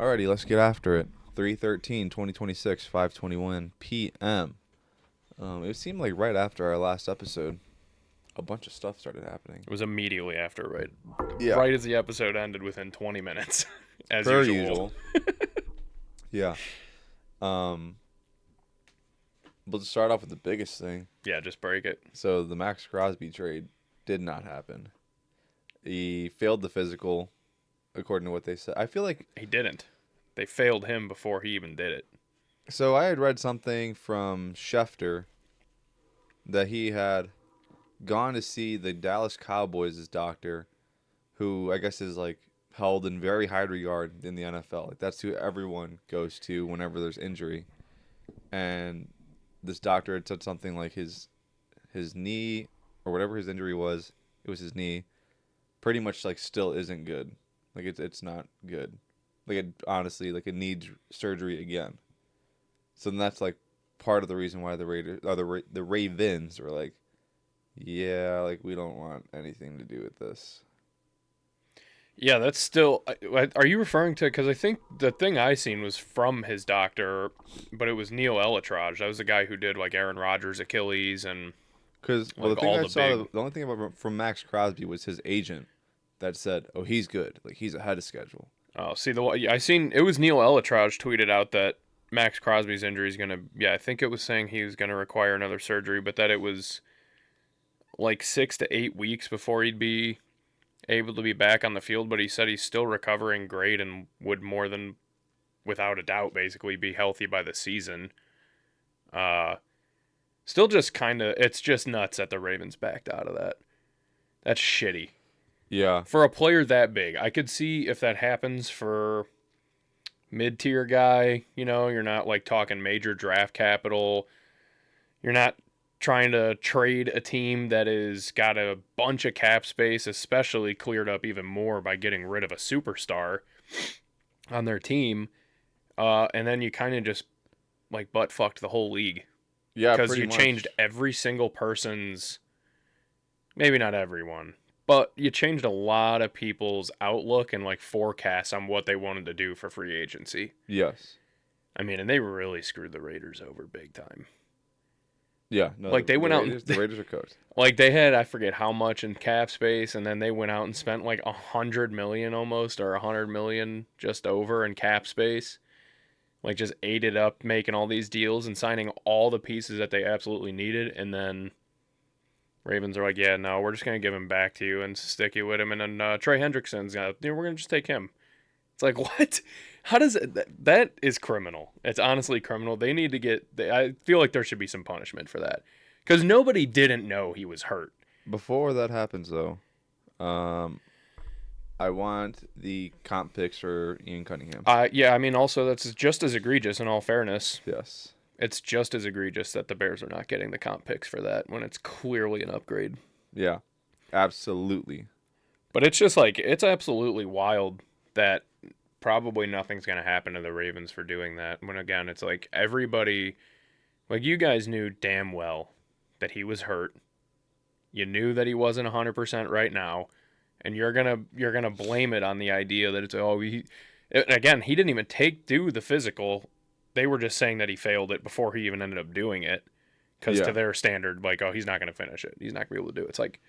Alrighty, let's get after it. 3/13/2026, 5:21 p.m. It seemed like right after our last episode, a bunch of stuff started happening. It was immediately after, right? Yeah. Right as the episode ended, within 20 minutes, as Per usual. Yeah. We'll just start off with the biggest thing. Yeah, just break it. So the Max Crosby trade did not happen. He failed the physical, according to what they said. I feel like He didn't. They failed him before he even did it. so. I had read something from Schefter that he had gone to see the Dallas Cowboys' doctor, who I guess is like held in very high regard in the NFL. Like that's who everyone goes to whenever there's injury. And this doctor had said something like his knee or whatever his injury was, it was his knee, pretty much like still isn't good. Like it's not good. Like it honestly like it needs surgery again. So then that's like part of the reason why the Raiders or the Ravens were like, yeah, like we don't want anything to do with this. Yeah, that's still. Are you referring to? Because I think the thing I seen was from his doctor, but it was Neil Elatraj. That was the guy who did like Aaron Rodgers' Achilles and. Because Like the thing all I the saw, big- the only thing about from Max Crosby was his agent that said, "Oh, he's good. Like he's ahead of schedule." Oh, see I seen it was Neil Elatraj tweeted out that Max Crosby's injury is gonna. Yeah, I think it was saying he was gonna require another surgery, but that it was like 6 to 8 weeks before he'd be able to be back on the field. But he said he's still recovering great and would more than, without a doubt, basically be healthy by the season. Still just kind of, it's just nuts that the Ravens backed out of that. That's shitty. Yeah, For a player that big, I could see if that happens for mid-tier guy, you're not like talking major draft capital. You're not trying to trade a team that is got a bunch of cap space, especially cleared up even more by getting rid of a superstar on their team. And then you kind of just like butt fucked the whole league. yeah, Because pretty you much. changed every single person's, maybe not everyone, but you changed a lot of people's outlook and like forecasts on what they wanted to do for free agency. Yes. I mean, and they really screwed the Raiders over big time. Yeah. No. Like, they went out and- The Raiders are cooked. Like they had, I forget how much in cap space, and then they went out and spent like $100 million almost, or $100 million just over in cap space. Like just ate it up, making all these deals and signing all the pieces that they absolutely needed, and then Ravens are like, yeah, no, we're just gonna give him back to you and stick you with him, and then Trey Hendrickson's gonna, we're gonna just take him. It's like, what? How does it? That is criminal. It's honestly criminal. They need to get. I feel like there should be some punishment for that, because nobody didn't know he was hurt. Before that happens, though, I want the comp picks for Ian Cunningham. Yeah, I mean, also that's just as egregious. In all fairness, Yes. it's just as egregious that the Bears are not getting the comp picks for that when it's clearly an upgrade. Yeah. Absolutely. But it's just like, it's absolutely wild that probably nothing's going to happen to the Ravens for doing that. When again, it's like everybody, like you guys knew damn well that he was hurt. You knew that he wasn't 100% right now, and you're gonna blame it on the idea that it's again, he didn't even do the physical. They were just saying that he failed it before he even ended up doing it, because Yeah. to their standard, like, oh, he's not gonna finish it. He's not gonna be able to do it. It's like,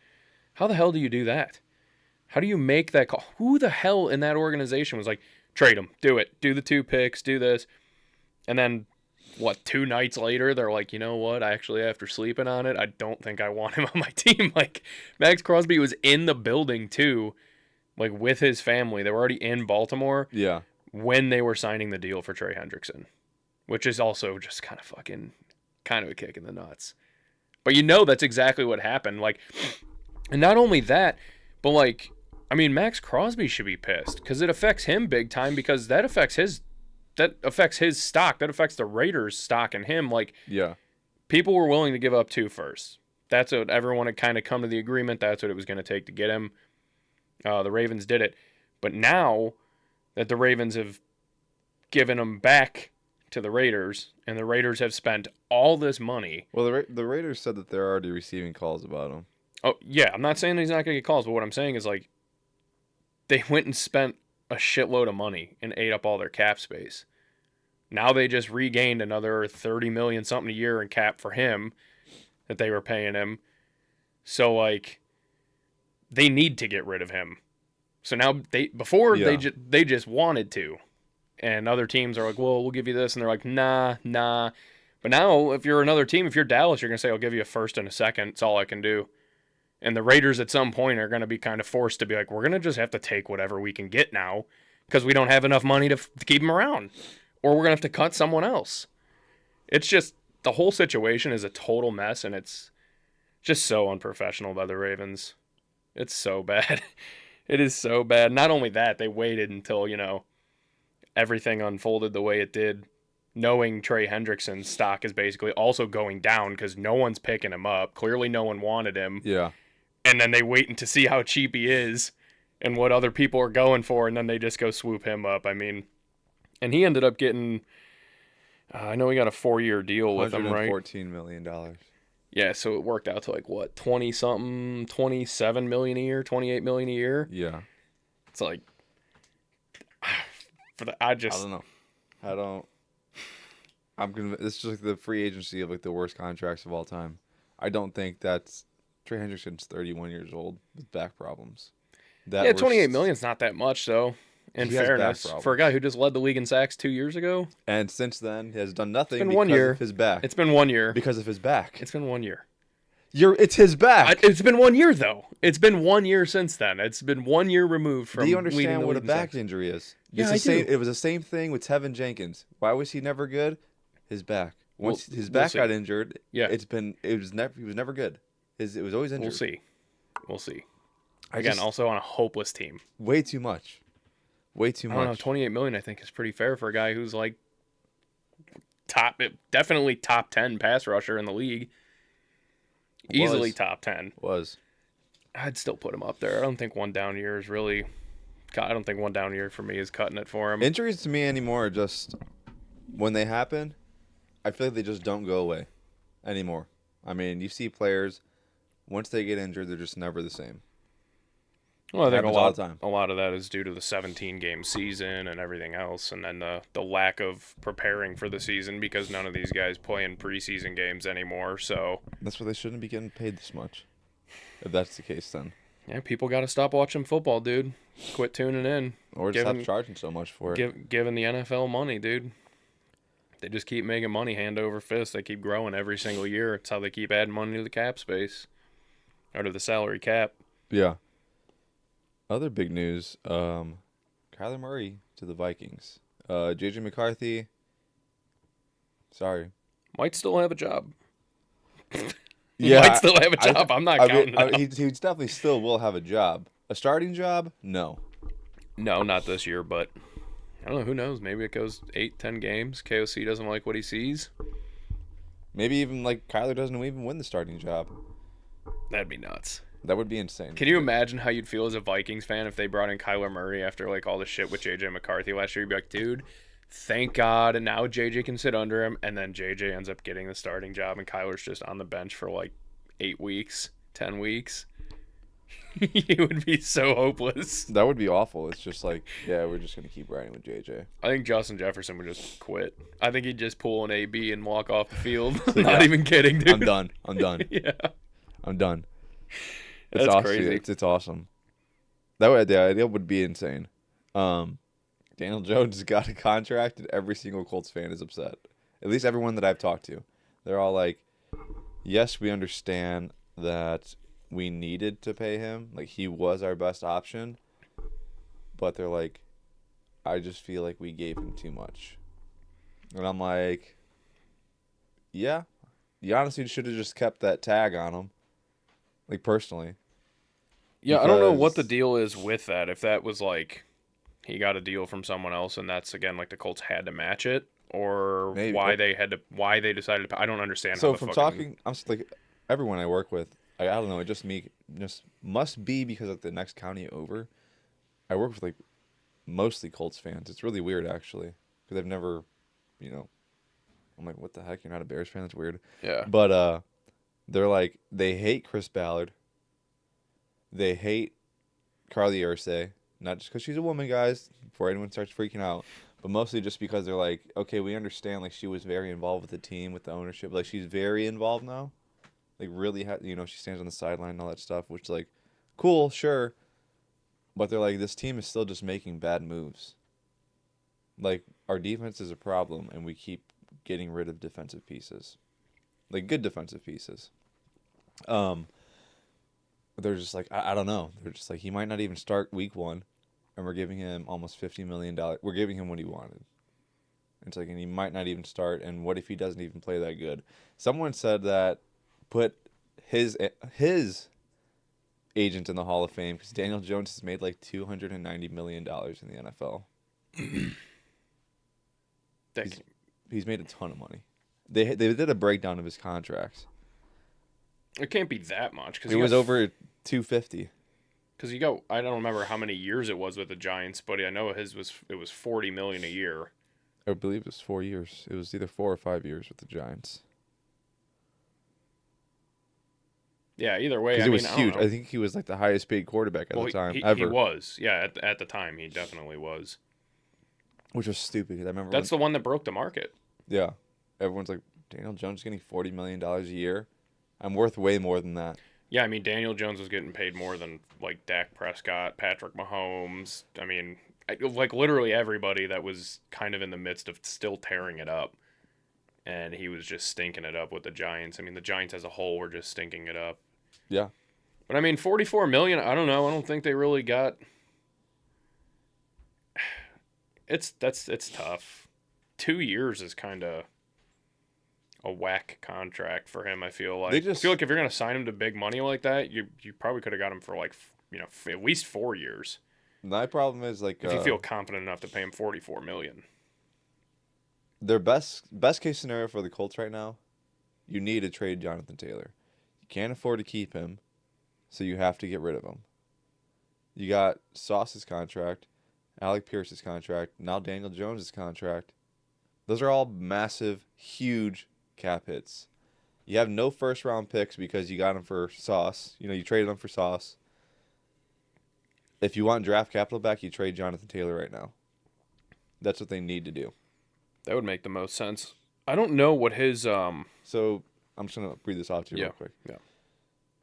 how the hell do you do that? How do you make that call? Who the hell in that organization was like, trade him, do it, do the 2 picks, do this, and then 2 nights later, they're like, you know what? Actually, after sleeping on it, I don't think I want him on my team. Like, Max Crosby was in the building too, like with his family. They were already in Baltimore Yeah. when they were signing the deal for Trey Hendrickson, which is also just kind of a kick in the nuts. But that's exactly what happened. Like, and not only that, but like, I mean, Max Crosby should be pissed because it affects him big time, because that affects his stock. That affects the Raiders' stock and him. Like, Yeah. people were willing to give up 2 firsts. That's what everyone had kind of come to the agreement. That's what it was going to take to get him. The Ravens did it. But now that the Ravens have given him back to the Raiders, and the Raiders have spent all this money. Well, the Raiders said that they're already receiving calls about him. Oh, yeah, I'm not saying he's not going to get calls, but what I'm saying is, like, they went and spent a shitload of money and ate up all their cap space. Now they just regained another 30 million something a year in cap for him that they were paying him. So like they need to get rid of him. So now Yeah. they just wanted to. And other teams are like, "Well, we'll give you this." And they're like, "Nah, nah." But now if you're another team, if you're Dallas, you're going to say, "I'll give you a first and a second. It's all I can do." And the Raiders at some point are going to be kind of forced to be like, "We're going to just have to take whatever we can get now because we don't have enough money to keep him around. Or we're going to have to cut someone else." It's just the whole situation is a total mess, and it's just so unprofessional by the Ravens. It's so bad. It is so bad. Not only that, they waited until, everything unfolded the way it did, knowing Trey Hendrickson's stock is basically also going down because no one's picking him up. Clearly, no one wanted him. Yeah. And then they wait to see how cheap he is and what other people are going for, and then they just go swoop him up. I mean, and he ended up getting, I know he got a 4-year deal with him, right? $114 million. Yeah, so it worked out to like what, 20 something, 27 million a year, 28 million a year. Yeah. It's like I don't know. I'm convinced. It's just like the free agency of like the worst contracts of all time. I don't think that's Trey Hendrickson's 31 years old with back problems. Yeah, 28 million is not that much though. In He has back fairness, problems. for a guy who just led the league in sacks 2 years ago. And since then, he has done nothing It's been because 1 year. of his back. It's been 1 year. Because of his back. It's been 1 year. It's his back. It's been 1 year though. It's been 1 year since then. It's been 1 year removed from. Do you leading understand the what a league in back sacks. injury is? Yeah, It's the I same. do. It was the same thing with Tevin Jenkins. Why was he never good? His back. Once his we'll back see. got injured, Yeah. he was never good. It was always injured. We'll see. I Again, just- also on a hopeless team. way too much. Way too I don't know. much. 28 million, I think, is pretty fair for a guy who's like definitely top 10 pass rusher in the league. Easily Was. top 10. Was. I'd still put him up there. I don't think 1 down year is really. I don't think 1 down year for me is cutting it for him. Injuries to me anymore are just when they happen, I feel like they just don't go away anymore. I mean, you see players once they get injured, they're just never the same. Well, I think happens all the time. a lot of that is due to the 17-game season and everything else, and then the lack of preparing for the season because none of these guys play in preseason games anymore. So That's why they shouldn't be getting paid this much. If that's the case, then. yeah, people got to stop watching football, dude. Quit tuning in. Or just stop charging so much for it. Giving the NFL money, dude. They just keep making money hand over fist. They keep growing every single year. It's how they keep adding money to the cap space, or to the salary cap. Yeah. Other big news, Kyler Murray to the Vikings. J.J. McCarthy, sorry. Might still have a job. Yeah, Might still have a job. I'm not counting it out. He definitely still will have a job. A starting job? No. No, not this year, but I don't know. Who knows? Maybe it goes 8-10 games. KOC doesn't like what he sees. Maybe even like Kyler doesn't even win the starting job. That'd be nuts. That would be insane. Can you imagine how you'd feel as a Vikings fan if they brought in Kyler Murray after like all the shit with JJ McCarthy last year? You'd be like, dude, thank God, and now JJ can sit under him, and then JJ ends up getting the starting job, and Kyler's just on the bench for like 8 weeks, 10 weeks. He would be so hopeless. That would be awful. It's just like, yeah, we're just gonna keep riding with JJ. I think Justin Jefferson would just quit. I think he'd just pull an AB and walk off the field. Yeah. Not even kidding, dude. I'm done. Yeah. I'm done. It's That's awesome. crazy. It's awesome. That would be insane. Daniel Jones has got a contract, and every single Colts fan is upset. At least everyone that I've talked to, they're all like, "Yes, we understand that we needed to pay him. Like he was our best option, but they're like, I just feel like we gave him too much." And I'm like, "Yeah, you honestly should have just kept that tag on him." Like personally. Yeah, I don't know Because- what the deal is with that. If that was like he got a deal from someone else and that's again like the Colts had to match it, or Maybe. why they decided to. I don't understand. So how the from fucking- talking, I'm just like everyone I work with. I don't know. It just must be because of the next county over. I work with like mostly Colts fans. It's really weird actually because I've never, I'm like, what the heck? You're not a Bears fan? That's weird. Yeah. But they're like they hate Chris Ballard. They hate Carly Ursay. Not just because she's a woman, guys, before anyone starts freaking out, but mostly just because they're like, okay, we understand, like, she was very involved with the team, with the ownership. Like, she's very involved now. Like, really, she stands on the sideline and all that stuff, which, like, cool, sure. But they're like, this team is still just making bad moves. Like, our defense is a problem, and we keep getting rid of defensive pieces. Like, good defensive pieces. They're just like, I don't know. They're just like, he might not even start week 1, and we're giving him almost $50 million. We're giving him what he wanted. It's like, and he might not even start, and what if he doesn't even play that good? Someone said that put his agent in the Hall of Fame because Daniel Jones has made like $290 million in the NFL. He's made a ton of money. They did a breakdown of his contracts. It can't be that much because it was over 250. Because I don't remember how many years it was with the Giants, but I know it was $40 million a year. I believe it was 4 years. It was either 4 or 5 years with the Giants. Yeah, either way, because it was huge. I think he was like the highest paid quarterback at the time ever. He was, yeah. At the time, he definitely was. Which was stupid. Because I remember that's the one that broke the market. Yeah, everyone's like, Daniel Jones is getting $40 million a year. I'm worth way more than that. Yeah, I mean, Daniel Jones was getting paid more than like Dak Prescott, Patrick Mahomes. I mean, like literally everybody that was kind of in the midst of still tearing it up. And he was just stinking it up with the Giants. I mean, the Giants as a whole were just stinking it up. Yeah. But I mean, $44 million, I don't know. I don't think they really got. It's tough. 2 years is kind of a whack contract for him. I feel like. I feel like if you're gonna sign him to big money like that, you probably could have got him for like at least 4 years. My problem is like if you feel confident enough to pay him $44 million. Their best case scenario for the Colts right now, you need to trade Jonathan Taylor. You can't afford to keep him, so you have to get rid of him. You got Sauce's contract, Alec Pierce's contract, now Daniel Jones's contract. Those are all massive, huge cap hits. You have no first-round picks because you got him for Sauce. You traded him for Sauce. If you want draft capital back, you trade Jonathan Taylor right now. That's what they need to do. That would make the most sense. I don't know what his So I'm just gonna read this off to you real quick. Yeah.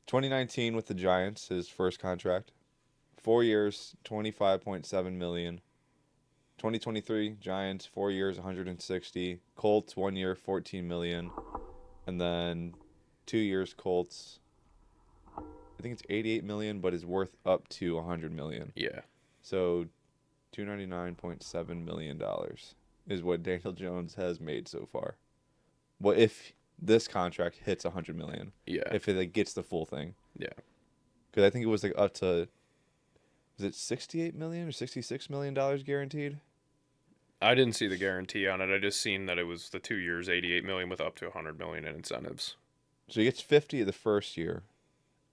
2019 with the Giants, his first contract, 4 years, $25.7 million. 2023 Giants, 4 years, 160. Colts, 1 year, $14 million, and then 2 years Colts. I think it's $88 million, but is worth up to $100 million. Yeah. So, $299.7 million is what Daniel Jones has made so far. Well, if this contract hits $100 million, yeah, if it gets the full thing, yeah, because I think it was like up to, was it $68 million or $66 million guaranteed? I didn't see the guarantee on it. I just seen that it was the 2 years, $88 million with up to $100 million in incentives. So he gets 50 the first year,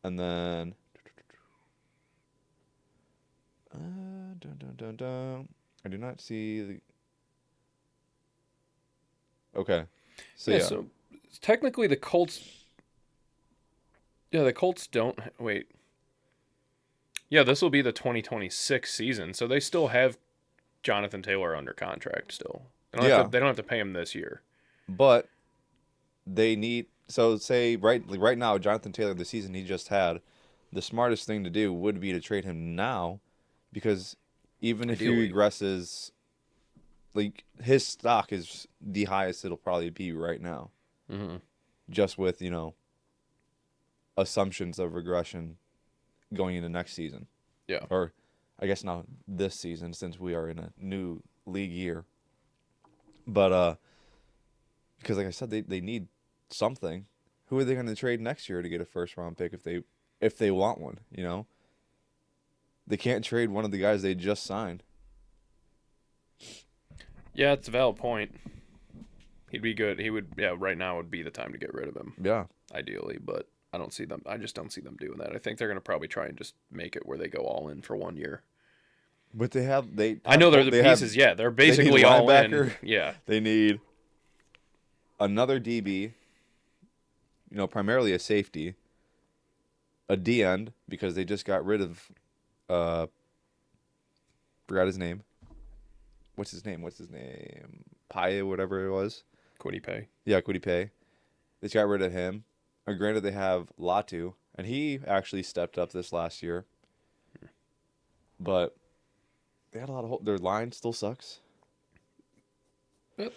and then I do not see the. Okay, so So technically the Colts. Yeah, the Colts don't wait. Yeah, this will be the 2026 season, so they still have Jonathan Taylor under contract still. They don't have to pay him this year. But they need say right now Jonathan Taylor, the season he just had, the smartest thing to do would be to trade him now, because even if he regresses, like his stock is the highest it'll probably be right now. Mm-hmm. Just with assumptions of regression going into next season. Yeah. Or I guess now this season, since we are in a new league year. But because like I said, they need something. Who are they going to trade next year to get a first round pick if they want one, They can't trade one of the guys they just signed. Yeah, it's a valid point. He'd be good. He would, right now would be the time to get rid of him. Yeah. Ideally, but I just don't see them doing that. I think they're going to probably try and just make it where they go all in for 1 year. But I know they're the pieces. They're basically all in. Yeah. They need another DB, primarily a safety, a D end, because they just got rid of Forgot his name. What's his name? Paya, whatever it was. Quiddy Pay. Yeah, Quiddy Pay. They got rid of him. And granted, they have Latu, and he actually stepped up this last year. But they had a lot of their line still sucks.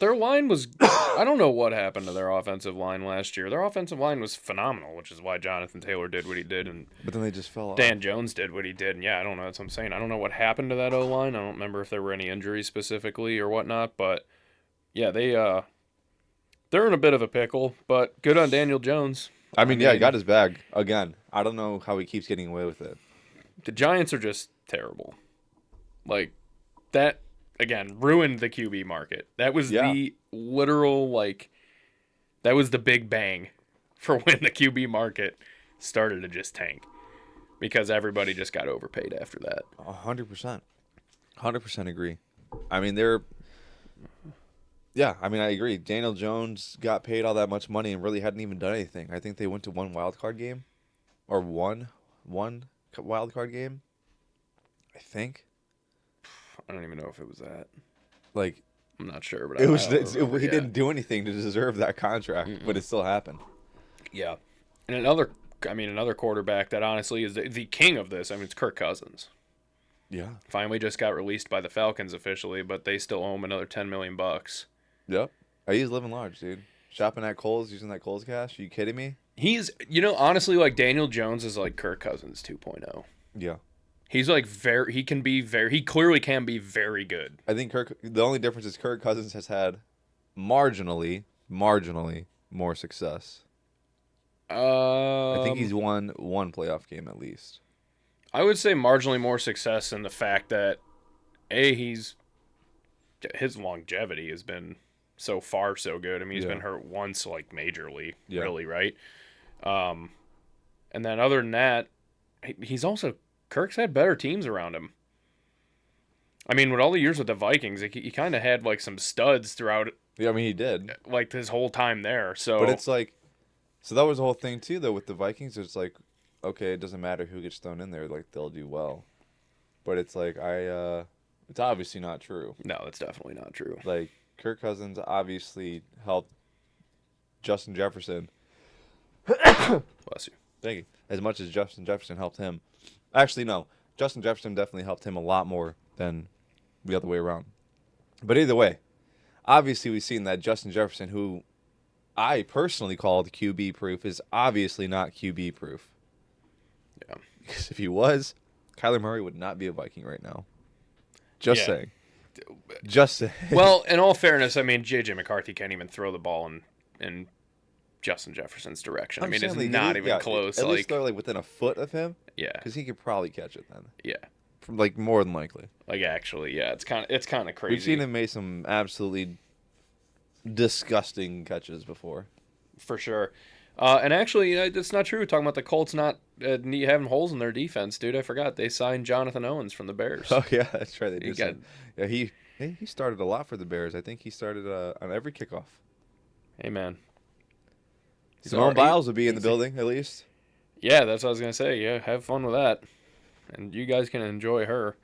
Their line was... I don't know what happened to their offensive line last year. Their offensive line was phenomenal, which is why Jonathan Taylor did what he did, and But then they just fell off. Dan Jones did what he did. And yeah, I don't know. That's what I'm saying. I don't know what happened to that O-line. I don't remember if there were any injuries specifically or whatnot. But yeah, they're in a bit of a pickle. But good on Daniel Jones. I mean, yeah, he got his bag again. I don't know how he keeps getting away with it. The Giants are just terrible. Like, that, again, ruined the QB market. That was the literal, like, that was the big bang for when the QB market started to just tank. Because everybody just got overpaid after that. 100%. 100% agree. I mean, yeah, I mean, I agree. Daniel Jones got paid all that much money and really hadn't even done anything. I think they went to one wild card game. Or one wild card game. I think. I don't even know if it was that. Like, I'm not sure, but he didn't do anything to deserve that contract, but it still happened. Yeah. And another quarterback that honestly is the king of this, I mean, it's Kirk Cousins. Yeah. Finally just got released by the Falcons officially, but they still owe him another $10 million. Yep. He's living large, dude. Shopping at Kohl's, using that Kohl's cash. Are you kidding me? He's, honestly, like, Daniel Jones is like Kirk Cousins 2.0. Yeah. He's like he clearly can be very good. I think the only difference is Kirk Cousins has had marginally more success. I think he's won one playoff game at least. I would say marginally more success in the fact that his longevity has been so far so good. I mean, he's been hurt once, like, majorly, really, right? And then other than that, Kirk's had better teams around him. I mean, with all the years with the Vikings, he kind of had, like, some studs throughout. Yeah, I mean, he did. Like, his whole time there. So, but it's like, so that was the whole thing too, though, with the Vikings. It's like, okay, it doesn't matter who gets thrown in there, like, they'll do well. But it's like, it's obviously not true. No, it's definitely not true. Like, Kirk Cousins obviously helped Justin Jefferson. Bless you. Thank you. As much as Justin Jefferson helped him. Actually, no. Justin Jefferson definitely helped him a lot more than the other way around. But either way, obviously we've seen that Justin Jefferson, who I personally called QB proof, is obviously not QB proof. Yeah. Because if he was, Kyler Murray would not be a Viking right now. Just saying. Just saying. Well, in all fairness, I mean, J.J. McCarthy can't even throw the ball in Justin Jefferson's direction. I mean, it's not even close. At least they're, like, within a foot of him. Yeah. Because he could probably catch it then. Yeah. From, like, more than likely. Like, actually, yeah. It's kind of crazy. We've seen him make some absolutely disgusting catches before. For sure. And actually, it's not true. Talking about the Colts not having holes in their defense, dude. I forgot. They signed Jonathan Owens from the Bears. Oh, yeah. That's right. They did. Yeah, he started a lot for the Bears. I think he started on every kickoff. Hey, man. Simone Biles will be in the building, at least. Yeah, that's what I was going to say. Yeah, have fun with that. And you guys can enjoy her.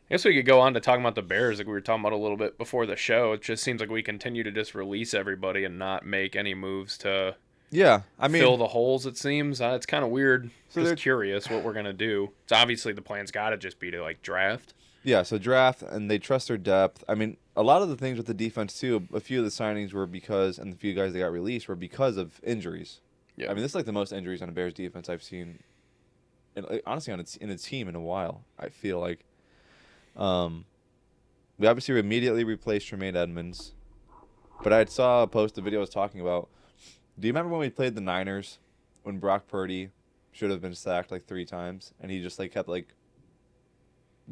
I guess we could go on to talking about the Bears like we were talking about a little bit before the show. It just seems like we continue to just release everybody and not make any moves to fill the holes, it seems. It's kind of weird. So just curious what we're going to do. It's obviously the plan's got to just be to, like, draft. Yeah, so draft, and they trust their depth. I mean, a lot of the things with the defense, too, a few of the signings were because, and the few guys that got released were because of injuries. Yeah. I mean, this is like the most injuries on a Bears defense I've seen, honestly, in a team in a while, I feel like. We obviously immediately replaced Tremaine Edmonds, but I saw a post, the video I was talking about. Do you remember when we played the Niners, when Brock Purdy should have been sacked like 3 times, and he just, like, kept, like,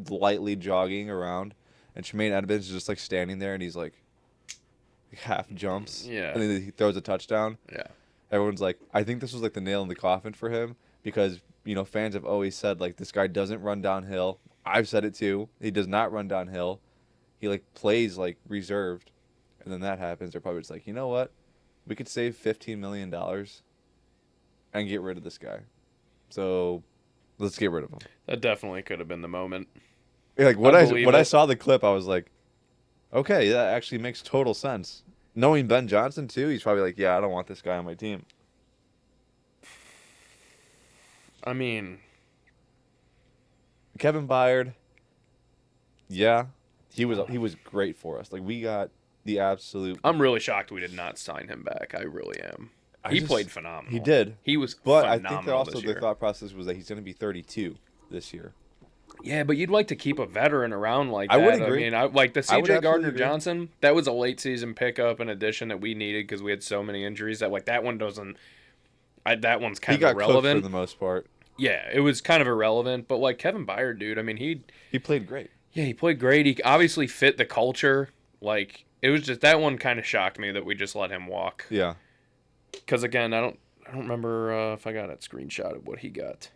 lightly jogging around, and Tremaine Edmonds is just, like, standing there, and he's like half jumps, and then he throws a touchdown. Yeah, everyone's like, I think this was, like, the nail in the coffin for him, because, you know, fans have always said, like, this guy doesn't run downhill. I've said it too. He does not run downhill. He, like, plays, like, reserved, and then that happens. They're probably just like, you know what, we could save $15 million and get rid of this guy, so let's get rid of him. That definitely could have been the moment. Like I believe when I it. saw the clip, I was like, okay, that actually makes total sense. Knowing Ben Johnson too, he's probably like, yeah, I don't want this guy on my team. I mean, Kevin Byard, yeah, he was great for us. Like we got the absolute. I'm really shocked we did not sign him back. I really am. I He played just phenomenal. he did, He was but I think that phenomenal also this the year. thought process was that he's going to be 32 this year. Yeah, but you'd like to keep a veteran around like I would that. I agree. mean, like the I would C.J. absolutely Gardner agree. Johnson, that was a late season pickup and addition that we needed because we had so many injuries that like that one doesn't. That one's He kind of got cooked for irrelevant. the most part. Yeah, it was kind of irrelevant. But like Kevin Byard, dude, I mean, He played great. he played great. He obviously fit the culture. Like it was just that one kind of shocked me that we just let him walk. Yeah. Because again, I don't remember if I got a screenshot of what he got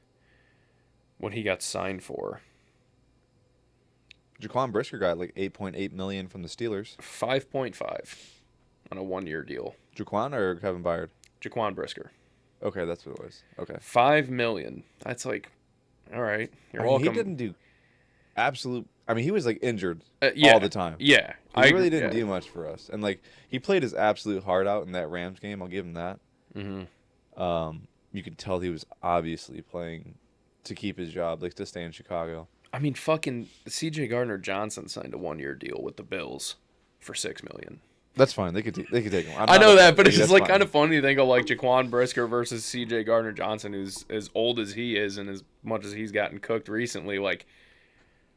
signed for. Jaquan Brisker got like 8.8 million from the Steelers. 5.5 on a 1-year deal. Jaquan or Kevin Byard? Jaquan Brisker. Okay, that's what it was. Okay. 5 million. That's like, all right. You're I mean, welcome. he didn't do absolute. I mean, he was like injured Yeah, all the time. Yeah, He really didn't do much for us, and like he played his absolute heart out in that Rams game. I'll give him that. Mm-hmm. You could tell he was obviously playing to keep his job, like to stay in Chicago. I mean, fucking C.J. Gardner Johnson signed a 1-year deal with the Bills for $6 million. That's fine. They could take him. I know that, but it's just like fine. kind of funny to think of like Jaquan Brisker versus C.J. Gardner Johnson, who's as old as he is and as much as he's gotten cooked recently. Like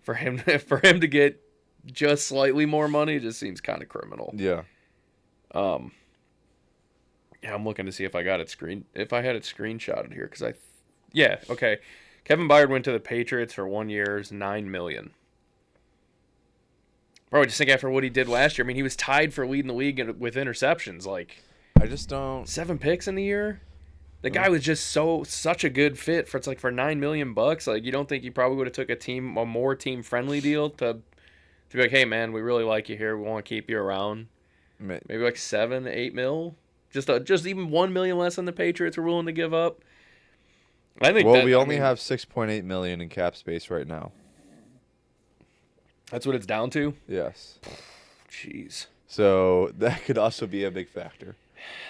for him to get just slightly more money just seems kind of criminal. Yeah. Yeah, I'm looking to see if I had it screenshotted here because okay. Kevin Byard went to the Patriots for 1 year, $9 million. Bro, just think after what he did last year. I mean, he was tied for leading the league with interceptions. Like, I just don't. 7 picks in the year. The guy was just such a good fit for $9 million. Like, you don't think he probably would have took a more team friendly deal to be like, hey man, we really like you here. We want to keep you around. Maybe like 7-8 mil. Just even 1 million less than the Patriots were willing to give up. I think. Well, we only have 6.8 million in cap space right now. That's what it's down to. Yes. Jeez. So that could also be a big factor.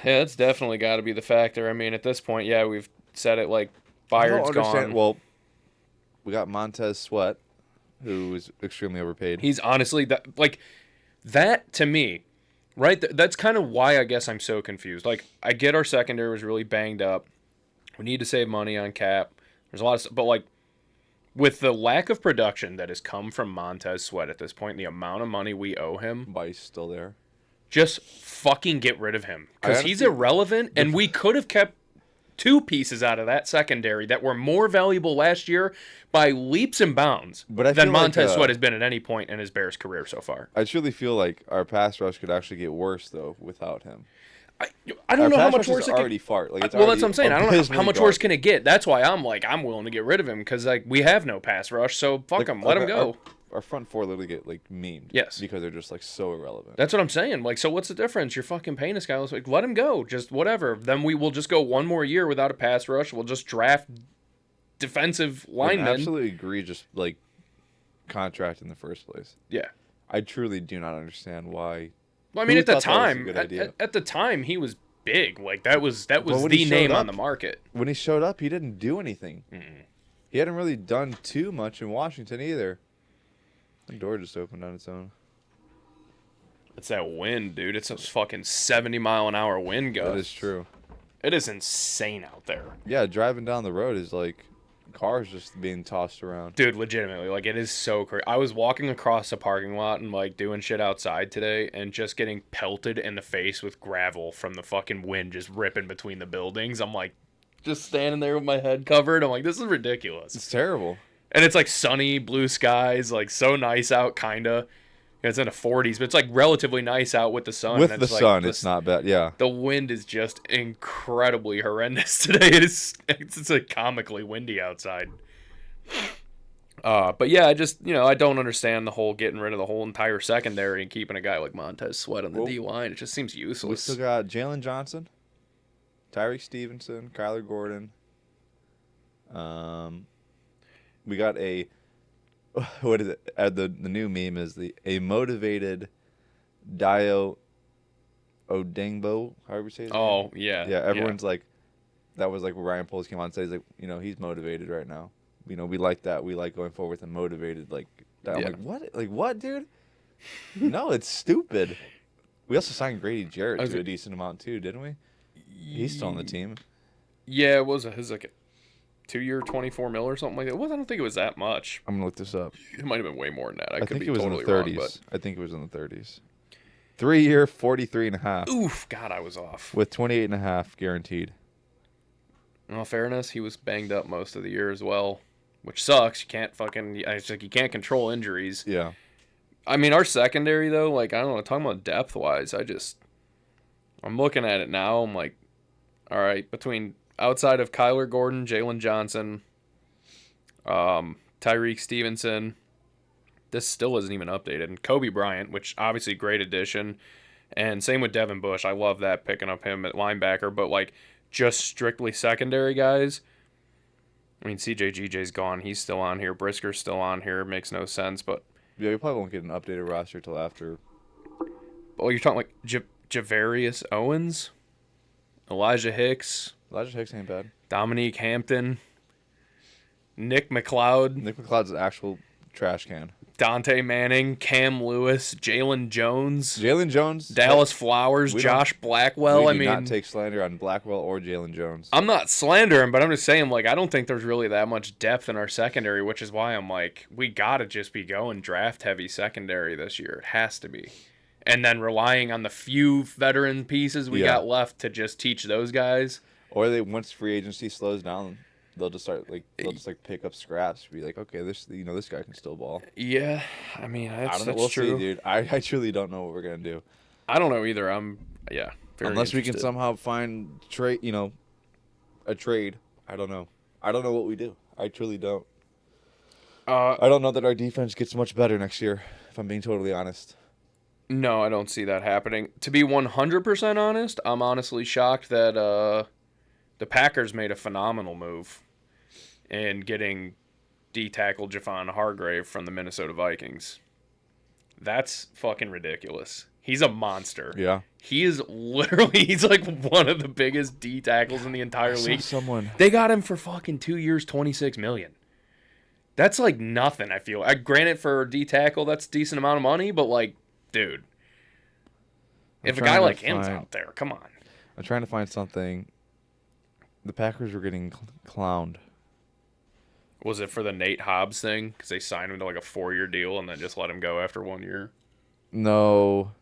Yeah, that's definitely got to be the factor. I mean, at this point, yeah, we've said it like Byard's gone. Well, we got Montez Sweat, who is extremely overpaid. He's honestly that to me, right? That's kind of why I guess I'm so confused. Like, I get our secondary was really banged up. We need to save money on cap. There's a lot of stuff, but like with the lack of production that has come from Montez Sweat at this point, the amount of money we owe him, Bice still there. just fucking get rid of him because he's honestly- irrelevant, and we could have kept 2 pieces out of that secondary that were more valuable last year by leaps and bounds But I than feel like, Montez Sweat has been at any point in his Bears career so far. I truly feel like our pass rush could actually get worse though without him. I don't know how much rush worse is it could. already fart. Like, it's Well, that's already what I'm saying. I don't know how abysmally much worse dark. can it get. That's why I'm willing to get rid of him because like we have no pass rush, so fuck Like, him, let him go. Our front four literally get like memed. Yes. Because they're just like so irrelevant. That's what I'm saying. Like, so what's the difference? You're fucking paying this guy. Like, let him go. Just whatever. Then we will just go 1 more year without a pass rush. We'll just draft defensive An linemen. absolutely egregious like contract in the first place. Yeah. I truly do not understand why. Well, I mean, Who at the thought that was a time, good idea? at the time, he was big. Like that was when he the showed name up- on the market. When he showed up, he didn't do anything. He hadn't really done too much in Washington either. The door just opened on its own. It's that wind, dude. It's those fucking 70-mile-an-hour wind gusts. That is true. It is insane out there. Yeah, driving down the road is like cars just being tossed around. Dude, legitimately, like, it is so crazy. I was walking across the parking lot and, like, doing shit outside today and just getting pelted in the face with gravel from the fucking wind just ripping between the buildings. I'm, like, just standing there with my head covered. I'm like, this is ridiculous. It's terrible. And it's, like, sunny, blue skies, like, so nice out, kind of. It's in the 40s, but it's, like, relatively nice out with the sun. With and the it's, like, sun, it's not bad. Yeah. The wind is just incredibly horrendous today. It's like comically windy outside. But yeah, I don't understand the whole getting rid of the whole entire secondary and keeping a guy like Montez Sweat on the D line. It just seems We useless. still got Jalen Johnson, Tyreek Stevenson, Kyler Gordon. We got a what is it? The new meme is a motivated Dio Odengbo, however you say his name. Oh, yeah, Yeah, yeah. everyone's like, that was like what Ryan Poles came on and said. He's like, he's motivated right now. We like that. We like going forward with a motivated like that. I'm Yeah. like, what? Like what, dude? No, it's stupid. We also signed Grady Jarrett to a decent amount too, didn't we? He's still on the team. Yeah, it was his like a 2-year, 24 mil or something like that. I don't think it was that much. I'm gonna look this up. It might have been way more than that. I could think be it was totally in the 30s. wrong, but I think it was in the 30s. 3-year, 43.5 oof, God, I was off. with 28.5 guaranteed. In all fairness, he was banged up most of the year as well, which sucks. You can't it's like you can't control injuries. Yeah. I mean, our secondary though, like I don't know, talking about depth wise, I'm looking at it now. I'm like, all right, between outside of Kyler Gordon, Jalen Johnson, Tyreek Stevenson, this still isn't even updated, and Kobe Bryant, which obviously great addition, and same with Devin Bush. I love that picking up him at linebacker, but like just strictly secondary guys. I mean, CJGJ's gone. He's still on here. Brisker's still on here. Makes no sense, but Yeah, we probably won't get an updated roster till after. oh, you're talking like Javarius Owens, Elijah Hicks, Elijah Hicks ain't bad. Dominique Hampton, Nick McLeod, Nick McLeod's an actual trash can. Dante Manning, Cam Lewis, Jalen Jones, Jalen Jones, Dallas Flowers, we Josh Blackwell. we I do mean, not take slander on Blackwell or Jalen Jones. I'm not slandering, but I'm just saying, like, I don't think there's really that much depth in our secondary, which is why I'm like, we got to just be going draft heavy secondary this year. It has to be. And then relying on the few veteran pieces we got left to just teach those guys. Or once free agency slows down, they'll just pick up scraps. Be like, okay, this guy can still ball. Yeah, I mean, I don't know. that's We'll true. see, dude. I truly don't know what we're gonna do. I don't know either. Very Unless we can interested. somehow find a trade. I don't know. I don't know what we do. I truly don't. I don't know that our defense gets much better next year, if I'm being totally honest. No, I don't see that happening. To be 100% honest, I'm honestly shocked that the Packers made a phenomenal move in getting D-tackle Javon Hargrave from the Minnesota Vikings. That's fucking ridiculous. He's a monster. Yeah. He is literally, he's like one of the biggest D-tackles in the entire league. Someone. They got him for fucking 2 years, $26 million. That's like nothing, I feel. Granted, for D-tackle, that's a decent amount of money, but like, dude, if a guy like him's out there, come on. I'm trying to find something. The Packers were getting clowned. Was it for the Nate Hobbs thing? Because they signed him to like a 4-year deal and then just let him go after 1 year? No.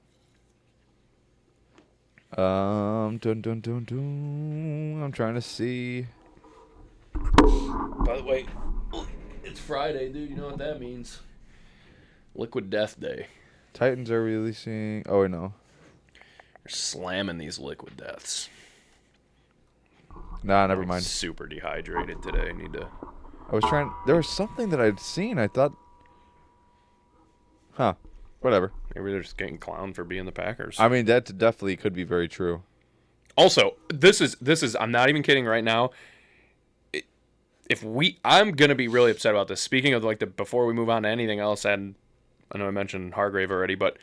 Dun, dun, dun, dun. I'm trying to see. By the way, it's Friday, dude. You know what that means? Liquid Death Day. Titans are releasing. Oh, wait, no. They're slamming these Liquid Deaths. Nah, never mind. Super dehydrated today. Need to. I was trying. There was something that I'd seen. I thought. Huh. Whatever. Maybe they're just getting clowned for being the Packers. I mean, that definitely could be very true. Also, this is. I'm not even kidding right now. I'm gonna be really upset about this. Speaking of before we move on to anything else, and I know I mentioned Hargrave already, but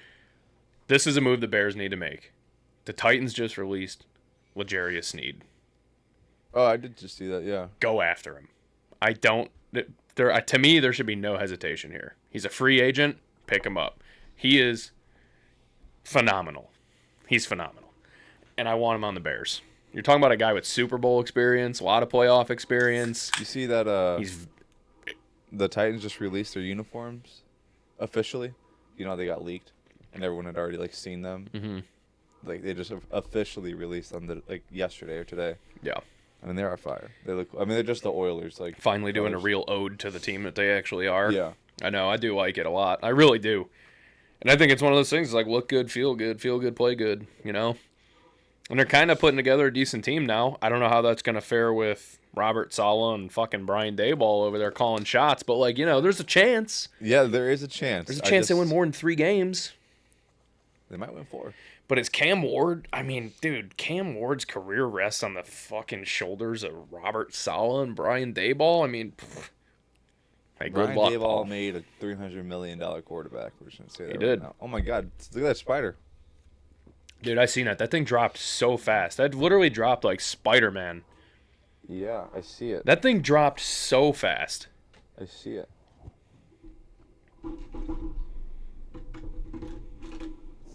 this is a move the Bears need to make. The Titans just released L'Jarius Sneed. Oh, I did just see that. Yeah. Go after him. I don't. To me, there should be no hesitation here. He's a free agent. Pick him up. He is phenomenal. He's phenomenal, and I want him on the Bears. You're talking about a guy with Super Bowl experience, a lot of playoff experience. You see that? He's the Titans just released their uniforms officially. You know, they got leaked, and everyone had already seen them. Mm-hmm. They just officially released them yesterday or today. Yeah. I mean, they're on fire. They look. I mean, they're just the Oilers. Finally doing a real ode to the team that they actually are. Yeah. I know. I do like it a lot. I really do. And I think it's one of those things look good, feel good, play good, you know? And they're kind of putting together a decent team now. I don't know how that's going to fare with Robert Saleh and fucking Brian Daboll over there calling shots, but there's a chance. Yeah, there is a chance. There's a chance they win more than 3 games. They might win 4. But it's Cam Ward. I mean, dude, Cam Ward's career rests on the fucking shoulders of Robert Saleh and Brian Daboll. I mean, Hey, good Brian luck, Daboll Paul. made a $300 million quarterback. We're just going to say that He right did. now. Oh, my God. Look at that spider. Dude, I seen that. That thing dropped so fast. That literally dropped like Spider-Man. Yeah, I see it. That thing dropped so fast. I see it.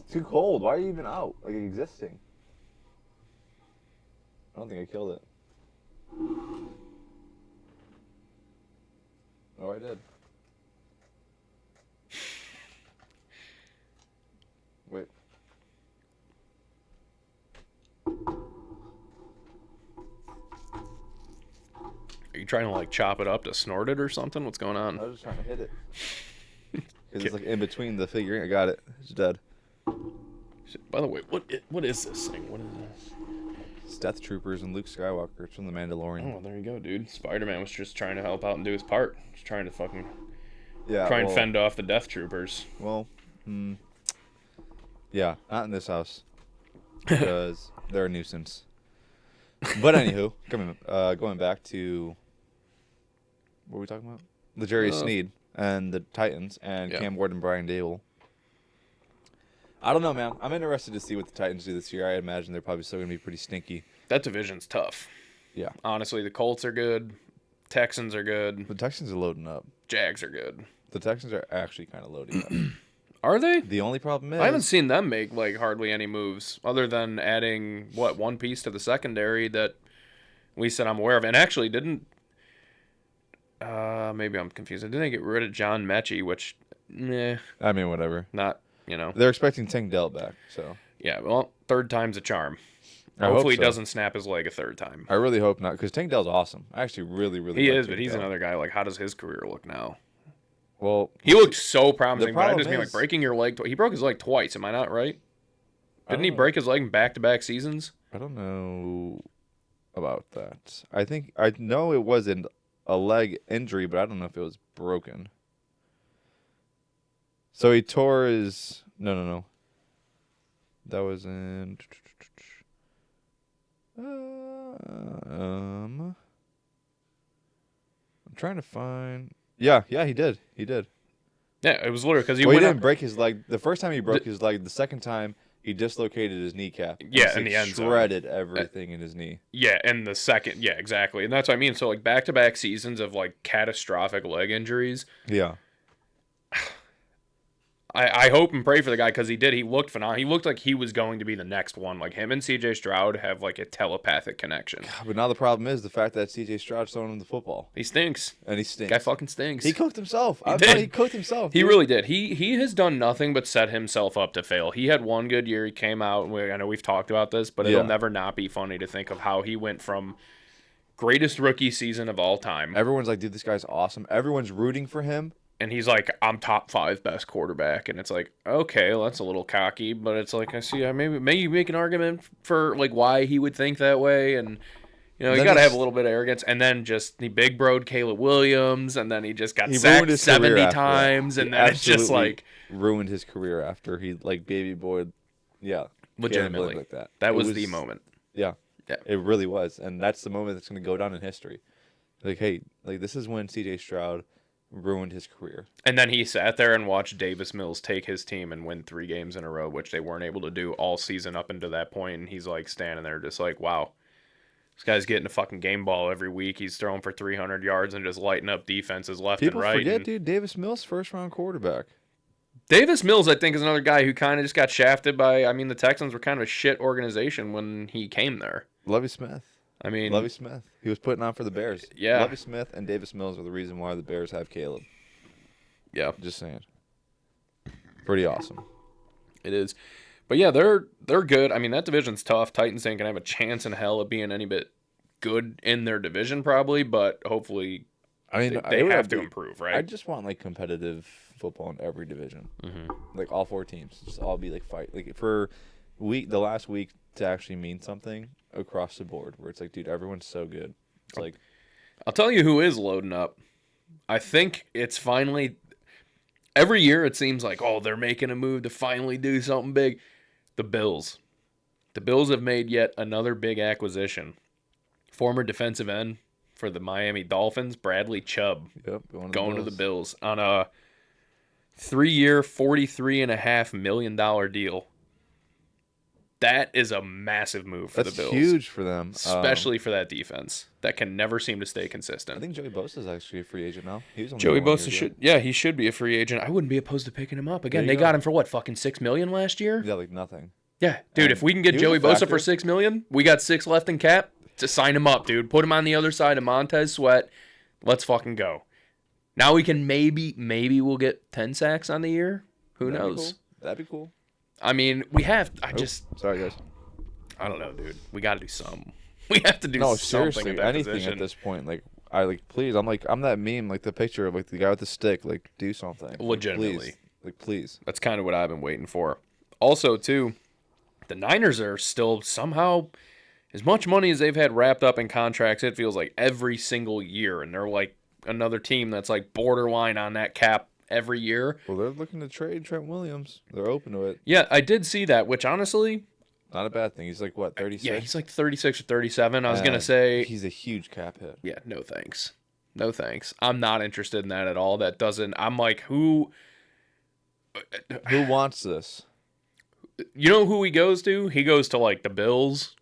It's too cold. Why are you even out? Like, existing? I don't think I killed it. Oh, I did. Wait. Are you trying to like chop it up to snort it or something? What's going on? I was just trying to hit it. Because it's like in between the figurine. I got it. It's dead. By the way, what is this thing? What is this? It's Death Troopers and Luke Skywalker. It's from The Mandalorian. Oh, there you go, dude. Spider-Man was just trying to help out and do his part. Just trying to fucking try and fend off the Death Troopers. Well, yeah, not in this house. Because they're a nuisance. But anywho, going back to what were we talking about? L'Jarius Sneed and the Titans and Cam Ward and Brian Dable. I don't know, man. I'm interested to see what the Titans do this year. I imagine they're probably still going to be pretty stinky. That division's tough. Yeah. Honestly, the Colts are good. Texans are good. The Texans are loading up. Jags are good. The Texans are actually kind of loading up. Are they? The only problem is I haven't seen them make like hardly any moves other than adding one piece to the secondary that at least that I'm aware of. And actually didn't maybe I'm confused. Didn't they get rid of John Mechie, which I mean, whatever. not, They're expecting Tank Dell back, so. Yeah, well, third time's a charm. I hope Hopefully so. he doesn't snap his leg a third time. I really hope not, because Tank Dell's awesome. I actually really, really He like is, Tank but he's Dell. another guy. Like, how does his career look now? Well, He looked so promising, but I problem just mean like is- breaking your leg. He broke his leg twice. Am I not right? I Didn't he don't know. break his leg in back-to-back seasons? I don't know about that. I know it wasn't a leg injury, but I don't know if it was broken. So he tore his... No. That was in... I'm trying to find... Yeah, he did. He did. Yeah, it was literally because he Well, he went didn't up. break his leg. The first time he broke his leg, the second time he dislocated his kneecap. Yeah, Just, in the end zone. shredded everything in his knee. Yeah, and the second, yeah, exactly, and that's what I mean. So like back-to-back seasons of like catastrophic leg injuries. Yeah. I hope and pray for the guy because he did. He looked phenomenal. He looked like he was going to be the next one. Like him and C.J. Stroud have like a telepathic connection. But now the problem is the fact that C.J. Stroud's throwing him the football. He stinks. And he stinks. Guy fucking stinks. He cooked himself. He did. He cooked himself. He dude. really did. He has done nothing but set himself up to fail. He had one good year. He came out. I know we've talked about this, but it'll Yeah. never not be funny to think of how he went from greatest rookie season of all time. Everyone's like, dude, this guy's awesome. Everyone's rooting for him. And he's like, I'm top 5 best quarterback. And it's like, okay, well, that's a little cocky, but it's like, I see, maybe you make an argument for like why he would think that way. And, you Then got to have he's- a little bit of arrogance. And then just he big broed Caleb Williams. And then he just got He sacked ruined his career 70 after that. times. He And then it's just absolutely like, ruined his career after he like baby boy. Yeah. legitimately. Like that. That It was the moment. Yeah. Yeah. It really was. And that's the moment that's going to go down in history. Like, hey, like this is when C.J. Stroud ruined his career. And then he sat there and watched Davis Mills take his team and win 3 games in a row, which they weren't able to do all season up until that point. And he's like standing there just like, wow, this guy's getting a fucking game ball every week. He's throwing for 300 yards and just lighting up defenses left People and right. forget, And dude, Davis Mills, first round quarterback. Davis Mills, I think, is another guy who kind of just got shafted by, I mean, the Texans were kind of a shit organization when he came there. Lovie Smith. I mean, Lovie Smith. He was putting on for the Bears. Yeah. Lovie Smith and Davis Mills are the reason why the Bears have Caleb. yeah, Just saying. Pretty awesome. it is. But yeah, they're good. I mean, that division's tough. Titans ain't gonna have a chance in hell of being any bit good in their division, probably, but hopefully I mean, they have to improve, right? I just want like competitive football in every division. Mm-hmm. Like all 4 teams, just all be like fight. Like for the last week to actually mean something across the board, where it's like, dude, everyone's so good. It's like, I'll tell you who is loading up. I think it's finally every year it seems like, oh, they're making a move to finally do something big. The Bills. The Bills have made yet another big acquisition. Former defensive end for the Miami Dolphins, Bradley Chubb, Yep, going to the Bills on a 3-year, $43.5 million deal. That is a massive move for the Bills. That's huge for them. Especially for that defense that can never seem to stay consistent. I think Joey Bosa is actually a free agent now. He was only Joey Bosa he should be a free agent. I wouldn't be opposed to picking him up. Again, they got him for what, fucking $6 million last year? Yeah, like nothing. Yeah, dude, if we can get Joey Bosa for $6 million, we got 6 left in cap to sign him up, dude. Put him on the other side of Montez Sweat. Let's fucking go. Now we can maybe we'll get 10 sacks on the year. Who knows? That'd be cool. I mean, we have. Sorry, guys. I don't know, dude. We got to do something. We have to do something. Seriously, at that anything position. at this point. Like, please. I'm that meme, like the picture of like the guy with the stick. Like, do something. Legitimately. Please. That's kind of what I've been waiting for. Also, too, the Niners are still somehow, as much money as they've had wrapped up in contracts, it feels like every single year, and they're like another team that's like borderline on that cap every year. Well, they're looking to trade Trent Williams. They're open to it. Yeah, I did see that, which honestly, not a bad thing. He's like, what, 36? Yeah, he's like 36 or 37. I was going to say. He's a huge cap hit. Yeah, no thanks. No thanks. I'm not interested in that at all. That doesn't. I'm like, who wants this? You know who he goes to? He goes to like the Bills,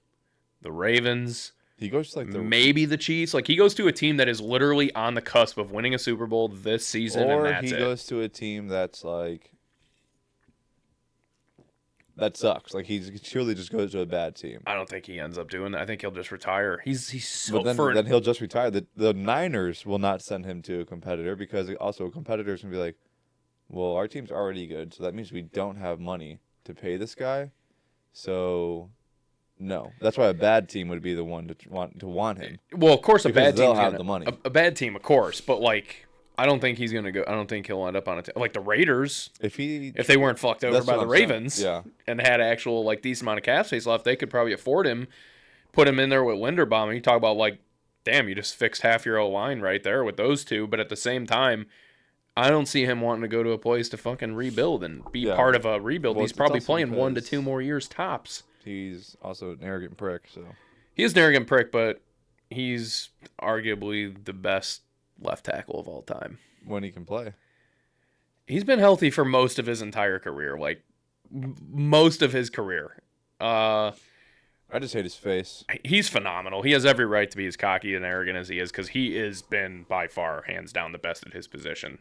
the Ravens. He goes to like maybe the Chiefs. Like he goes to a team that is literally on the cusp of winning a Super Bowl this season, or and that's it. He goes to a team that's like that sucks. Like he surely just goes to a bad team. I don't think he ends up doing that. I think he'll just retire. He's so. But then he'll just retire. The Niners will not send him to a competitor because also competitors can be like, well, our team's already good, so that means we don't have money to pay this guy. So, no, that's why a bad team would be the one to want him. Well, of course, a bad team have the money. A bad team, of course, but like. I don't think he's gonna go. I don't think he'll end up on a like the Raiders. If they weren't fucked over by the Ravens, and had actual like decent amount of cap space left, they could probably afford him, put him in there with Linderbaum. And you talk about like, damn, you just fixed half your O-line right there with those two. But at the same time, I don't see him wanting to go to a place to fucking rebuild and be part of a rebuild. Well, he's probably playing 1 to 2 more years tops. He's also an arrogant prick. So he is an arrogant prick, but he's arguably the best left tackle of all time. When he can play. He's been healthy for most of his entire career. Like, most of his career. I just hate his face. He's phenomenal. He has every right to be as cocky and arrogant as he is because he has been, by far, hands down, the best at his position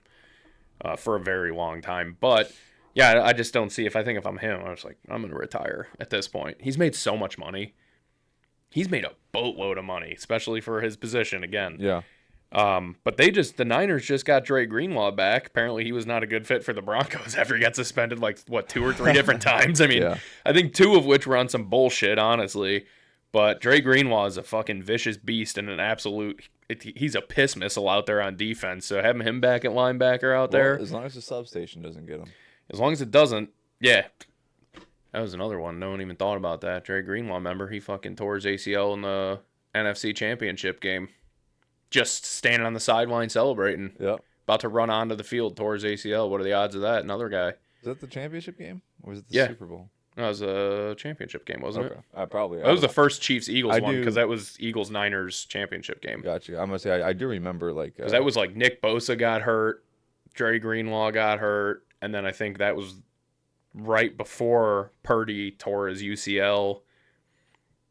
for a very long time. But, yeah, I just don't see. If I'm him, I was like, I'm going to retire at this point. He's made so much money. He's made a boatload of money, especially for his position, again. Yeah. But the Niners just got Dre Greenlaw back. Apparently he was not a good fit for the Broncos after he got suspended 2 or 3 different times. I mean, I think 2 of which were on some bullshit, honestly. But Dre Greenlaw is a fucking vicious beast and an absolute, he's a piss missile out there on defense. So having him back at linebacker out there. As long as the substation doesn't get him. As long as it doesn't, yeah. That was another one. No one even thought about that. Dre Greenlaw, remember? He fucking tore his ACL in the NFC Championship game. Just standing on the sideline celebrating. Yep. About to run onto the field towards ACL. What are the odds of that? Another guy. Is that the championship game? Or was it the Super Bowl? No, it was a championship game, wasn't it? Probably. That was the first Chiefs-Eagles one because that was Eagles-Niners championship game. Gotcha. I'm going to say, I do remember because that was like Nick Bosa got hurt, Dre Greenlaw got hurt, and then I think that was right before Purdy tore his UCL.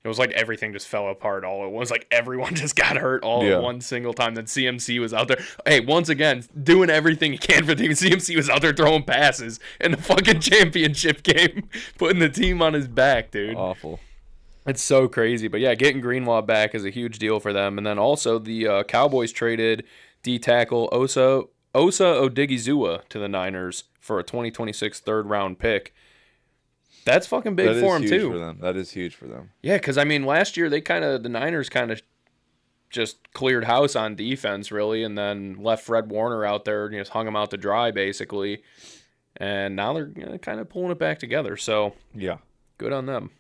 It was like everything just fell apart all at once. Like everyone just got hurt all at one single time. Then CMC was out there. Hey, once again, doing everything he can for the team. CMC was out there throwing passes in the fucking championship game, putting the team on his back, dude. Awful. It's so crazy. But yeah, getting Greenlaw back is a huge deal for them. And then also the Cowboys traded D-tackle Osa Odigizua to the Niners for a 2026 third-round pick. That's fucking big for them, too. That is huge for them. Yeah, because, I mean, last year, the Niners kind of just cleared house on defense, really, and then left Fred Warner out there and just hung him out to dry, basically. And now they're kind of pulling it back together, so yeah, good on them.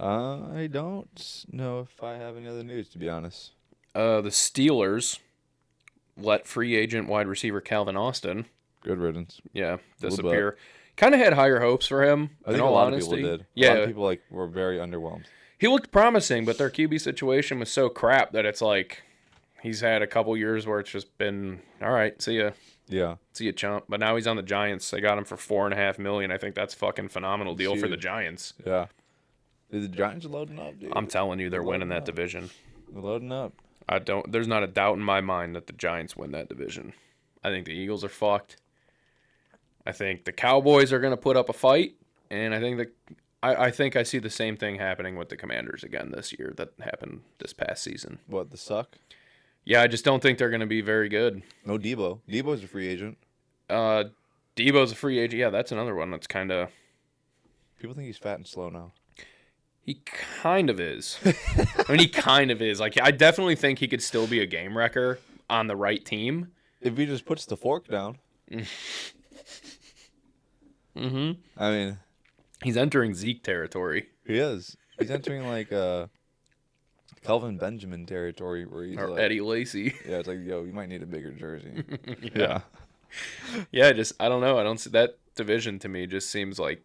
I don't know if I have any other news, to be honest. The Steelers let free agent wide receiver Calvin Austin. Good riddance. Yeah, disappear. Kind of had higher hopes for him. I think a lot of people did. Yeah, a lot of people were very underwhelmed. He looked promising, but their QB situation was so crap that it's like he's had a couple years where it's just been all right. See ya. Yeah. See ya, chump. But now he's on the Giants. They got him for $4.5 million. I think that's a fucking phenomenal deal for the Giants. Yeah. The Giants are loading up, dude. I'm telling you, they're winning that division. They're loading up. There's not a doubt in my mind that the Giants win that division. I think the Eagles are fucked. I think the Cowboys are going to put up a fight, and I think I see the same thing happening with the Commanders again this year that happened this past season. What, the suck? Yeah, I just don't think they're going to be very good. No Debo. Debo's a free agent. Debo's a free agent. Yeah, that's another one that's kind of... People think he's fat and slow now. He kind of is. I mean, he kind of is. Like, I definitely think he could still be a game wrecker on the right team. If he just puts the fork down. Mm-hmm. I mean... He's entering Zeke territory. He is. He's entering, like, Kelvin Benjamin territory where he's or like... Eddie Lacy. Yeah, it's like, yo, you might need a bigger jersey. Yeah. Yeah, I don't know. I don't see that division to me just seems like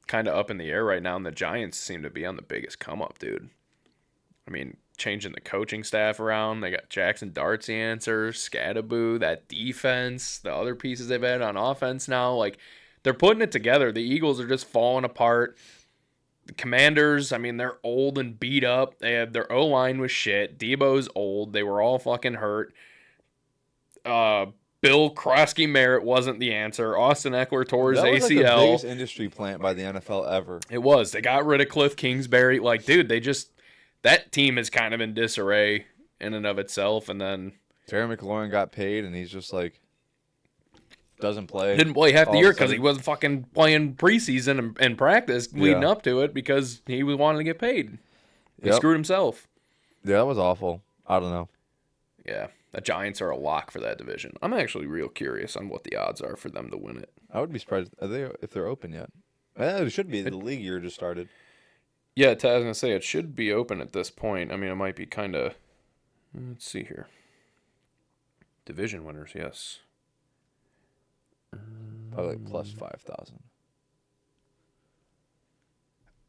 kind of up in the air right now, and the Giants seem to be on the biggest come up, dude. I mean, changing the coaching staff around, they got Jackson Dart's the answer, Scadaboo, that defense, the other pieces they've had on offense now, like they're putting it together. The Eagles are just falling apart. The Commanders, I mean, they're old and beat up. They have their O-line was shit. Debo's old. They were all fucking hurt. Bill Crosby Merritt wasn't the answer. Austin Eckler tore his ACL. That was like the biggest industry plant by the NFL ever. It was. They got rid of Cliff Kingsbury. Like, dude, that team is kind of in disarray in and of itself. And then Terry McLaurin got paid, and he's just like, doesn't play. Didn't play half the year because he wasn't fucking playing preseason and practice leading up to it because he was wanting to get paid. He screwed himself. Yeah, that was awful. I don't know. Yeah. The Giants are a lock for that division. I'm actually real curious on what the odds are for them to win it. I would be surprised if they're open yet. It should be. The league year just started. Yeah, I was going to say, it should be open at this point. I mean, it might be kind of... Let's see here. Division winners, yes. Probably like plus 5,000.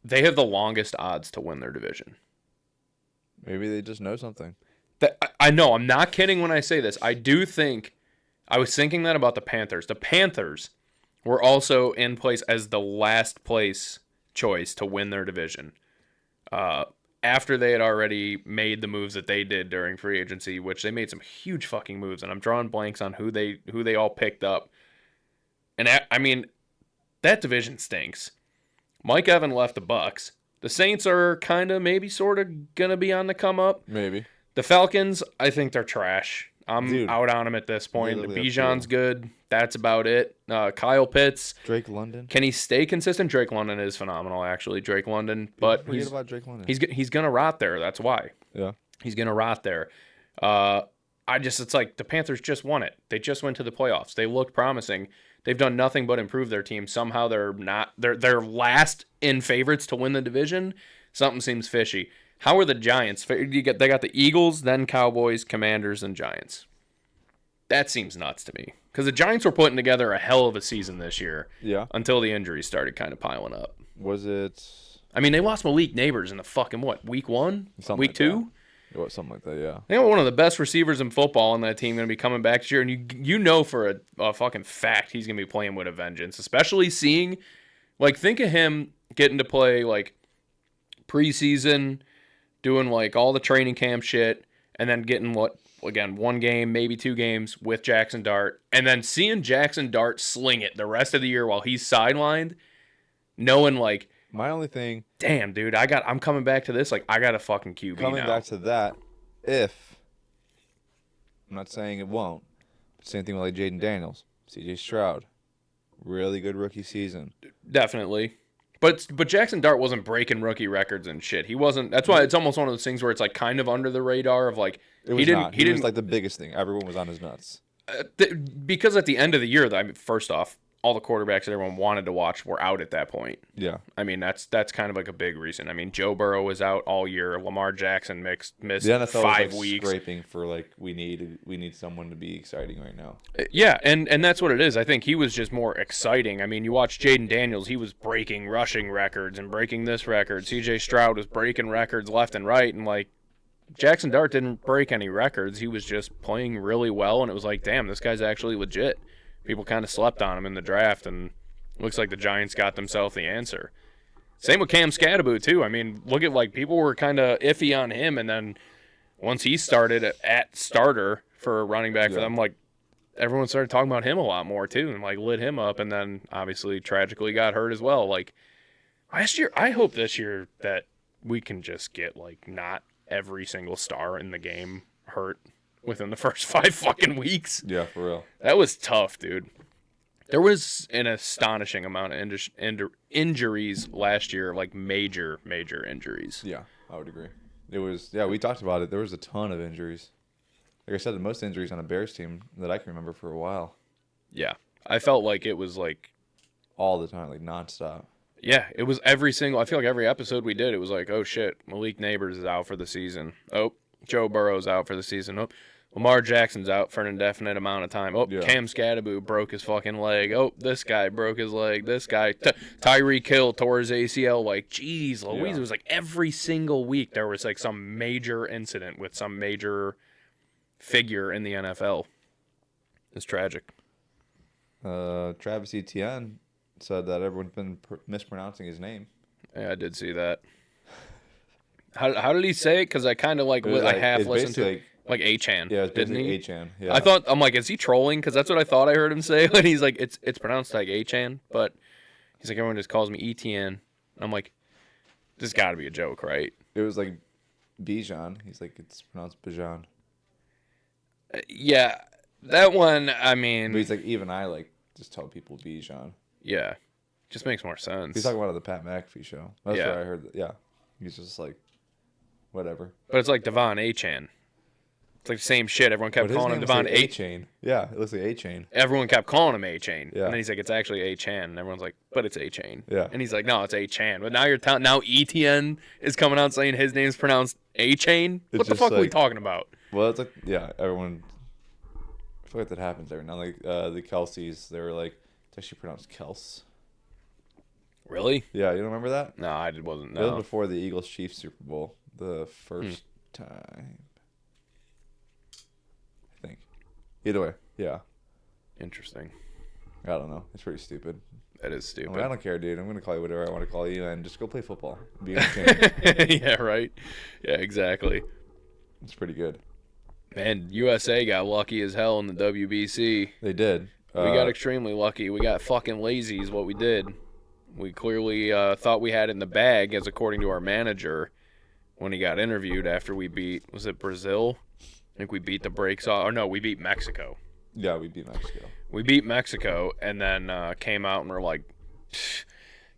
They have the longest odds to win their division. Maybe they just know something. I know, I'm not kidding when I say this. I do think, I was thinking that about the Panthers. The Panthers were also in place as the last place choice to win their division. After they had already made the moves that they did during free agency, which they made some huge fucking moves, and I'm drawing blanks on who they all picked up. And I mean, that division stinks. Mike Evans left the Bucks. The Saints are kind of maybe sort of going to be on the come up. Maybe. The Falcons, I think they're trash. I'm out on them at this point. Bijan's good. That's about it. Kyle Pitts. Drake London. Can he stay consistent? Drake London is phenomenal, actually. Drake London. But forget about Drake London. He's going to rot there. That's why. Yeah. He's going to rot there. It's like the Panthers just won it. They just went to the playoffs. They looked promising. They've done nothing but improve their team. Somehow they're last in favorites to win the division. Something seems fishy. How are the Giants? They got the Eagles, then Cowboys, Commanders, and Giants. That seems nuts to me. Because the Giants were putting together a hell of a season this year. Yeah. Until the injuries started kind of piling up. Was it? I mean, they lost Malik Neighbors in the fucking, week 1? Week 2? Something like that, yeah. They got one of the best receivers in football on that team going to be coming back this year. And you know for a fucking fact he's going to be playing with a vengeance. Especially seeing, like, think of him getting to play, like, preseason, doing, like, all the training camp shit, and then getting, one game, maybe 2 games with Jackson Dart, and then seeing Jackson Dart sling it the rest of the year while he's sidelined, knowing, like, my only thing, damn, dude, I'm coming back to this. Like, I got a fucking QB coming back to that, I'm not saying it won't, but same thing with like Jaden Daniels, CJ Stroud, really good rookie season. Definitely. But Jackson Dart wasn't breaking rookie records and shit. He wasn't. That's why it's almost one of those things where it's like kind of under the radar of like he didn't. He was like the biggest thing. Everyone was on his nuts. Because at the end of the year, first off, all the quarterbacks that everyone wanted to watch were out at that point. Yeah. I mean, that's kind of like a big reason. I mean, Joe Burrow was out all year. Lamar Jackson missed The NFL 5 is like weeks. scraping for like we need someone to be exciting right now. Yeah, and that's what it is. I think he was just more exciting. I mean, you watch Jaden Daniels, he was breaking rushing records and breaking this record. CJ Stroud was breaking records left and right, and like Jackson Dart didn't break any records. He was just playing really well, and it was like, damn, this guy's actually legit. People kind of slept on him in the draft, and it looks like the Giants got themselves the answer. Same with Cam Scadaboo, too. I mean, look at, like, people were kind of iffy on him, and then once he started at starter for a running back for them, like, everyone started talking about him a lot more, too, and, like, lit him up, and then obviously tragically got hurt as well. Like, last year, I hope this year that we can just get, like, not every single star in the game hurt within the first 5 fucking weeks. Yeah, for real. That was tough, dude. There was an astonishing amount of injuries last year, like major injuries. Yeah, I would agree. It was, yeah, we talked about it. There was a ton of injuries. Like I said, the most injuries on a Bears team that I can remember for a while. Yeah. I felt like it was like all the time, like nonstop. Yeah, it was I feel like every episode we did, it was like, oh shit, Malik Neighbors is out for the season. Oh, Joe Burrow's out for the season. Oh, Lamar Jackson's out for an indefinite amount of time. Oh, yeah. Cam Scadaboo broke his fucking leg. Oh, this guy broke his leg. This guy, Tyreek Hill tore his ACL. Like, geez, Louise, It was like every single week there was like some major incident with some major figure in the NFL. It's tragic. Travis Etienne said that everyone's been mispronouncing his name. Yeah, I did see that. How did he say it? Because I kind of like I half listened to it. Like A-Chan. Yeah, it's basically A-Chan. Yeah. I'm like, is he trolling? Because that's what I thought I heard him say. And he's like, it's pronounced like A-Chan, but he's like, everyone just calls me Etienne. And I'm like, this got to be a joke, right? It was like Bijan. He's like, it's pronounced Bijan. Yeah, that one, I mean. But he's like, even I like just tell people Bijan. Yeah, just makes more sense. He's talking about it on the Pat McAfee show. That's where I heard that. Yeah, he's just like, whatever. But it's like Devon A-Chan. It's like the same shit. Everyone kept calling him Devon A-Chain. Yeah, it looks like A-Chain. Everyone kept calling him A-Chain. Yeah. And then he's like, it's actually A-Chan. And everyone's like, but it's A-Chain. Yeah. And he's like, no, it's A-Chan. But now now Etienne is coming out saying his name's pronounced A-Chain. What the fuck are we talking about? Well, it's like, yeah, everyone. I feel like that happens every now. Like the Kelseys, they were like, it's actually pronounced Kels. Really? Yeah, you don't remember that? No, I wasn't. No. It was before the Eagles-Chiefs Super Bowl, the first time. I think. Either way, yeah. Interesting. I don't know. It's pretty stupid. That is stupid. I don't care, dude. I'm gonna call you whatever I want to call you, and just go play football. Be entertained. Yeah, right. Yeah, exactly. It's pretty good. Man, USA got lucky as hell in the WBC. They did. We got extremely lucky. We got fucking lazy is what we did. We clearly thought we had it in the bag, as according to our manager, when he got interviewed after we beat, was it Brazil? I think we beat the brakes off. Or no, we beat Mexico. Yeah, we beat Mexico. We beat Mexico, and then came out and we're like,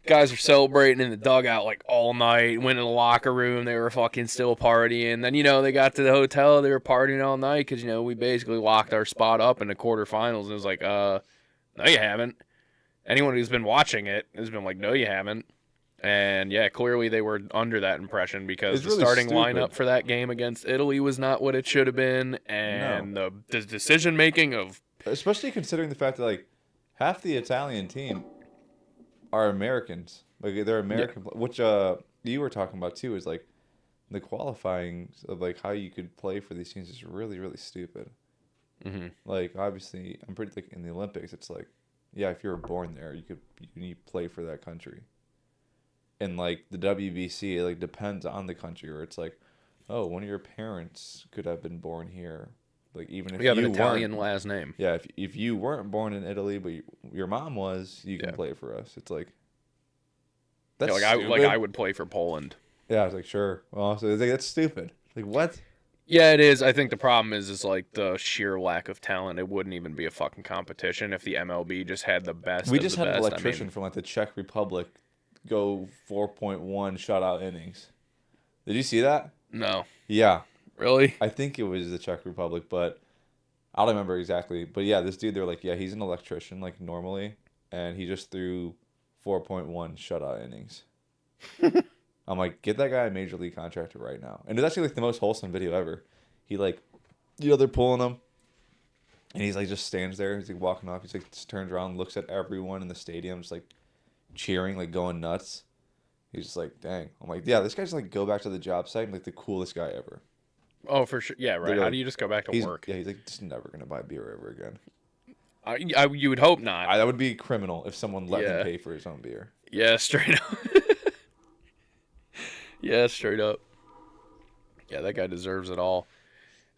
guys were celebrating in the dugout like all night. Went in the locker room, they were fucking still partying. Then, they got to the hotel, they were partying all night because, we basically locked our spot up in the quarterfinals. And it was like, no, you haven't. Anyone who's been watching it has been like, no, you haven't. And, yeah, clearly they were under that impression because the starting lineup for that game against Italy was not what it should have been. And the decision-making of... Especially considering the fact that, like, half the Italian team are Americans. Like, they're American... Yeah. Which you were talking about, too, is, like, the qualifying of, like, how you could play for these teams is really, really stupid. Mm-hmm. Like, obviously, I'm pretty... Like, in the Olympics, it's like, yeah, if you were born there, you need to play for that country. And, like, the WBC, it, like, depends on the country, where it's like, oh, one of your parents could have been born here. Like, even if you have an Italian last name. Yeah, if you weren't born in Italy, but your mom was, you can play for us. It's like, that's stupid. I would play for Poland. Yeah, I was like, sure. Well, so like, that's stupid. Like, what? Yeah, it is. I think the problem is like the sheer lack of talent. It wouldn't even be a fucking competition if the MLB just had the best. We just had an electrician from like the Czech Republic go 4.1 shutout innings. Did you see that? No. Yeah. Really? I think it was the Czech Republic, but I don't remember exactly. But yeah, this dude, they're like, yeah, he's an electrician, like normally. and he just threw 4.1 shutout innings. I'm like, get that guy a major league contract right now. And it's actually like the most wholesome video ever. He like, they're pulling him, and he's like just stands there. He's like walking off. He's like just turns around, looks at everyone in the stadium, just like cheering, like going nuts. He's just like, dang. I'm like, yeah, this guy's like go back to the job site and like the coolest guy ever. Oh, for sure. Yeah, right. How do you just go back to work? Yeah, he's like just never gonna buy beer ever again. You would hope not. That would be criminal if someone let him pay for his own beer. Yeah, straight up. Yeah, straight up. Yeah, that guy deserves it all.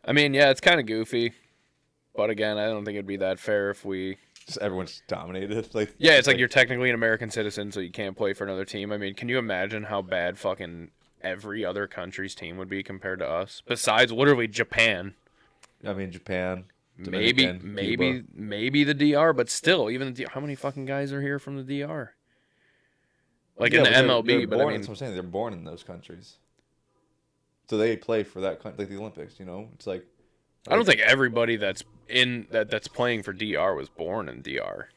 I mean, yeah, it's kind of goofy, but again, I don't think it'd be that fair if we just everyone's dominated. Like yeah, it's like you're technically an American citizen, so you can't play for another team. I mean, can you imagine how bad fucking every other country's team would be compared to us? Besides, literally Japan. I mean, Japan. Maybe the DR, but still, even the DR, how many fucking guys are here from the DR? Like in the MLB, but I mean, that's what I'm saying. They're born in those countries, so they play for that country, like the Olympics. You know, it's like I don't think everybody that's playing for DR was born in DR.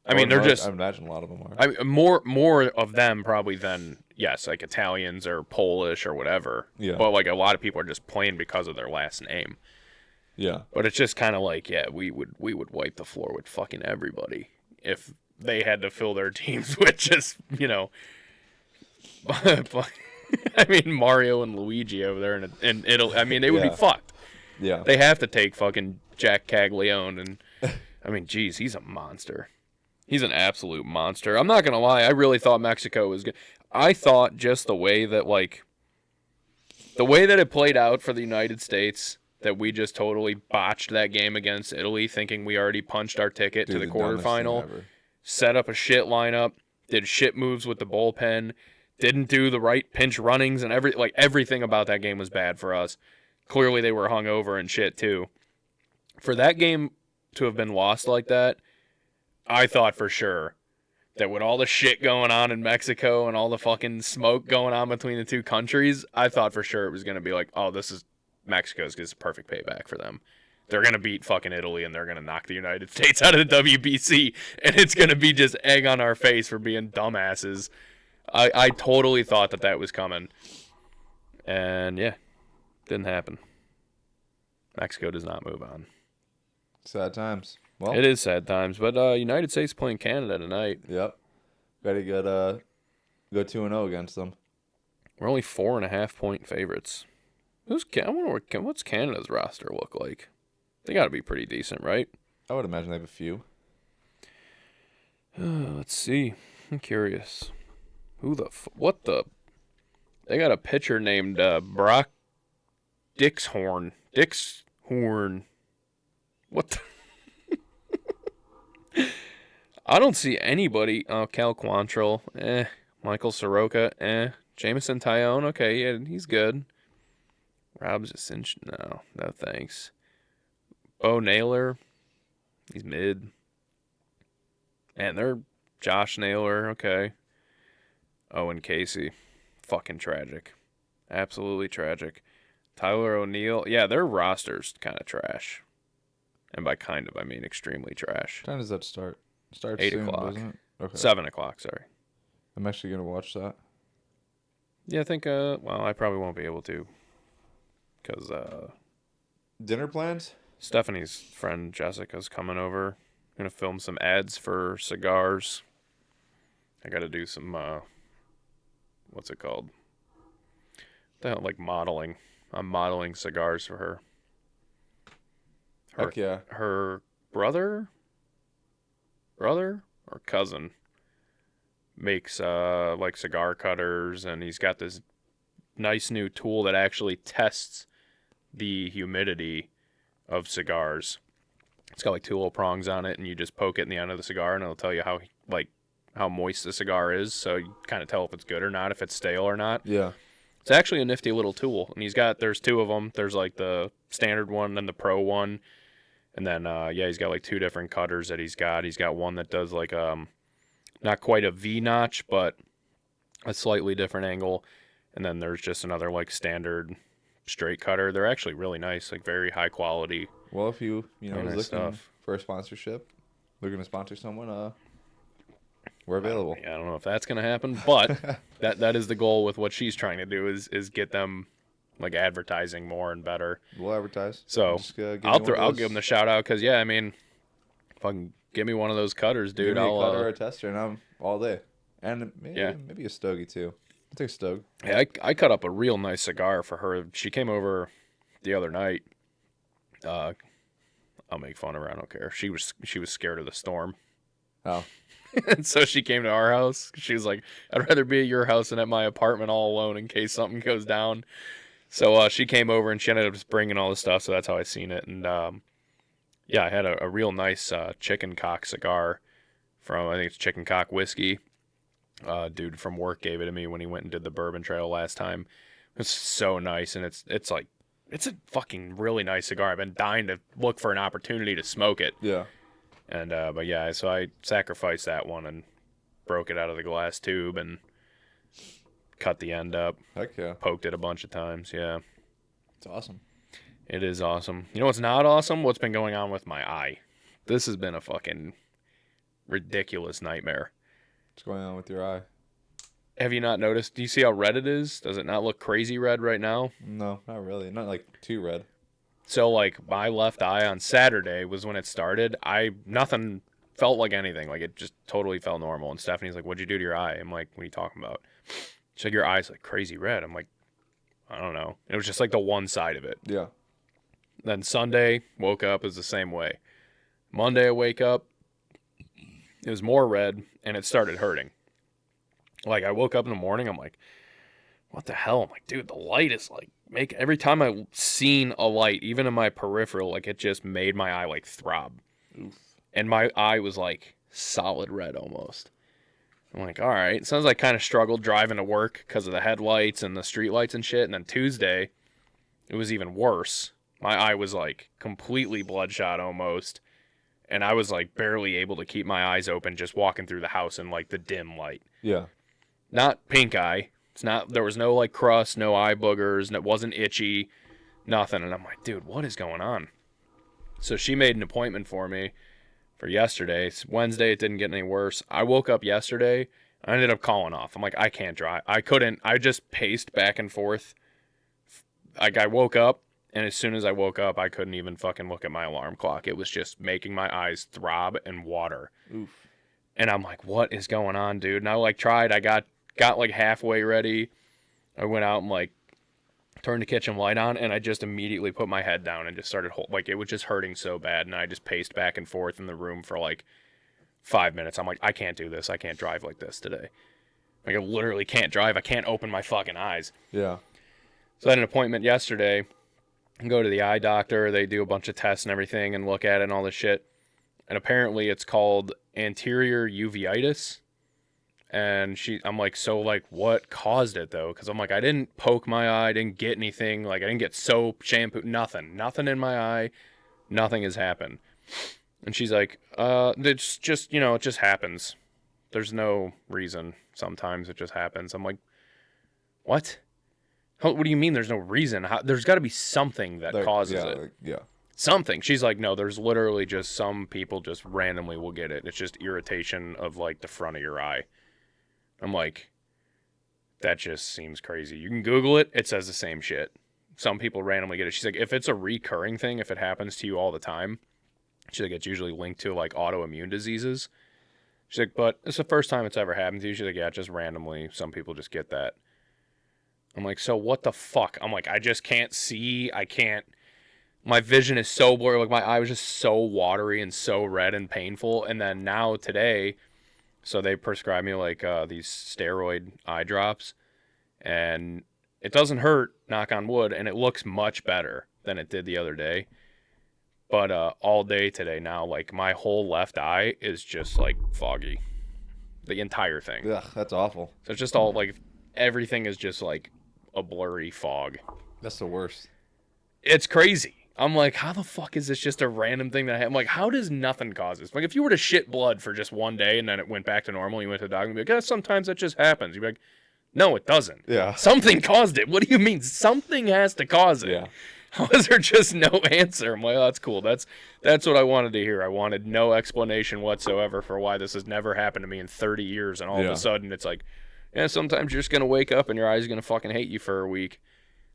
I mean, they're just. I imagine a lot of them are. I mean, more of them probably than yes, like Italians or Polish or whatever. Yeah. But like a lot of people are just playing because of their last name. Yeah. But it's just kind of like we would wipe the floor with fucking everybody if they had to fill their teams with just I mean Mario and Luigi over there in Italy. I mean they would be fucked. Yeah. They have to take fucking Jack Caglione and I mean geez, he's a monster. He's an absolute monster. I'm not gonna lie. I really thought Mexico was good. I thought just the way that it played out for the United States, that we just totally botched that game against Italy, thinking we already punched our ticket to the quarterfinal, set up a shit lineup, did shit moves with the bullpen, didn't do the right pinch runnings, and everything about that game was bad for us. Clearly, they were hungover and shit too. For that game to have been lost like that, I thought for sure that with all the shit going on in Mexico and all the fucking smoke going on between the two countries, I thought for sure it was going to be like, oh, this is Mexico's a perfect payback for them. They're going to beat fucking Italy and they're going to knock the United States out of the WBC, and it's going to be just egg on our face for being dumbasses. I totally thought that was coming. And yeah, didn't happen. Mexico does not move on. Sad times. Well, it is sad times, but United States playing Canada tonight. Yep. Got to go 2-0 against them. We're only 4.5-point favorites. I wonder what's Canada's roster look like? They got to be pretty decent, right? I would imagine they have a few. Let's see. I'm curious. They got a pitcher named Brock Dixhorn. What the? I don't see anybody. Oh, Cal Quantrill. Michael Soroka. Jameson Tyone. Okay, yeah, he's good. Rob Jacinch. No thanks. Bo Naylor. He's mid. And they're Josh Naylor. Okay. Owen Casey. Fucking tragic. Absolutely tragic. Tyler O'Neill. Yeah, their roster's kind of trash. And by kind of, I mean extremely trash. What time does that start? It starts 8 soon, o'clock. doesn't it? Okay. 7 o'clock, sorry. I'm actually going to watch that. Yeah, I think, I probably won't be able to. Because, Dinner plans? Stephanie's friend Jessica's coming over. Gonna film some ads for cigars. I gotta do some, what's it called? Like modeling. I'm modeling cigars for her. Heck yeah. Her brother or cousin makes like cigar cutters, and he's got this nice new tool that actually tests the humidity of cigars. It's got like two little prongs on it, and you just poke it in the end of the cigar, and it'll tell you how moist the cigar is, so you kind of tell if it's good or not, if it's stale or not. Yeah. It's actually a nifty little tool, and there's two of them. There's like the standard one and the pro one. And then, he's got like two different cutters that he's got. He's got one that does like, not quite a V notch, but a slightly different angle. And then there's just another like standard straight cutter. They're actually really nice, like very high quality. Well, if you was looking stuff for a sponsorship, Looking to sponsor someone, we're available. I don't know if that's gonna happen, but that is the goal with what she's trying to do is get them like advertising more and better. We'll advertise. So Just, give I'll me one of I'll those- give them the shout out because I mean, fucking give me one of those cutters, dude. Give me I'll a cutter or a tester, and I'm all day. And Yeah. maybe a stogie too. I'll take a stogie. Yeah, I cut up a real nice cigar for her. She came over the other night. I'll make fun of her. I don't care. She was scared of the storm. Oh, And so she came to our house. She was like, I'd rather be at your house than at my apartment all alone in case something goes down. So she came over and she ended up just bringing all the stuff. So that's how I seen it. And yeah, I had a real nice chicken cock cigar from, I think it's Chicken Cock Whiskey. Dude from work gave it to me when he went and did the Bourbon Trail last time. It's so nice. And it's like, it's a fucking really nice cigar. I've been dying to look for an opportunity to smoke it. yeah. And but yeah, so I sacrificed that one and broke it out of the glass tube and cut the end up, Heck yeah. poked it a bunch of times. Yeah, It's awesome. it is awesome. You know what's not awesome? What's been going on with my eye? This has been a fucking ridiculous nightmare. What's going on with your eye? Have you not noticed? Do you see how red it is? Does it not look crazy red right now? No, not really. Not like too red. So like my left eye on Saturday was when it started. Nothing felt like anything. Like it just totally felt normal. And Stephanie's like, "What'd you do to your eye?" I'm like, "What are you talking about?" She's like, "Your eye's like crazy red." I'm like, "I don't know." It was just like the one side of it. Yeah. Then Sunday, woke up, is the same way. Monday, I wake up, it was more red, and it started hurting. Like I woke up in the morning, I'm like, "What the hell?" I'm like, "Dude, the light is like every time I seen a light, even in my peripheral, like it just made my eye like throb." Oof. And my eye was like solid red almost. I'm like, all right. Sounds like kind of struggled driving to work because of the headlights and the street lights and shit. And then Tuesday, it was even worse. My eye was like completely bloodshot almost. And I was like barely able to keep my eyes open just walking through the house in like the dim light. Yeah. Not pink eye. There was no like crust, no eye boogers, and it wasn't itchy, nothing. And I'm like, dude, what is going on? So she made an appointment for me for yesterday. It's Wednesday, it didn't get any worse. I woke up yesterday, I ended up calling off. I'm like, I can't drive. I couldn't. I just paced back and forth. Like I woke up, and as soon as I woke up, I couldn't even fucking look at my alarm clock. It was just making my eyes throb and water. Oof. And I'm like, what is going on, dude? And I like tried. I got like halfway ready. I went out and like turned the kitchen light on, and I just immediately put my head down and just started like it was just hurting so bad, and I just paced back and forth in the room for like 5 minutes. I'm like, I can't do this. I can't drive like this today. Like I literally can't drive. I can't open my fucking eyes. Yeah. So I had an appointment yesterday. I go to the eye doctor. They do a bunch of tests and everything and look at it and all this shit. And apparently it's called anterior uveitis. And I'm like, so like what caused it though? Because I'm like, I didn't poke my eye, I didn't get anything, like I didn't get soap, shampoo, nothing in my eye, nothing has happened. And she's like, it's just, it just happens. There's no reason. Sometimes it just happens. I'm like, what? What do you mean there's no reason? There's got to be something that causes it. Yeah. Something. She's like, no, there's literally just some people just randomly will get it. It's just irritation of like the front of your eye. I'm like, that just seems crazy. You can Google it. It says the same shit. Some people randomly get it. She's like, if it's a recurring thing, if it happens to you all the time, she's like, it's usually linked to like autoimmune diseases. She's like, but it's the first time it's ever happened to you. She's like, yeah, just randomly. Some people just get that. I'm like, so what the fuck? I'm like, I just can't see. I can't. My vision is so blurry. Like my eye was just so watery and so red and painful. And then now today, so they prescribed me like these steroid eye drops, and it doesn't hurt, knock on wood, and it looks much better than it did the other day. But all day today now, like my whole left eye is just like foggy, the entire thing. Ugh, that's awful. So it's just all like everything is just like a blurry fog. That's the worst. It's crazy. I'm like, how the fuck is this just a random thing that happened? I'm like, how does nothing cause this? Like, if you were to shit blood for just one day and then it went back to normal, and you went to the doctor and be like, yeah, sometimes that just happens. You'd be like, no, it doesn't. Yeah. Something caused it. What do you mean? Something has to cause it. Yeah. How is there just no answer? I'm like, oh, that's cool. That's what I wanted to hear. I wanted no explanation whatsoever for why this has never happened to me in 30 years, and all of Yeah. a sudden it's like, yeah, sometimes you're just gonna wake up and your eyes are gonna fucking hate you for a week.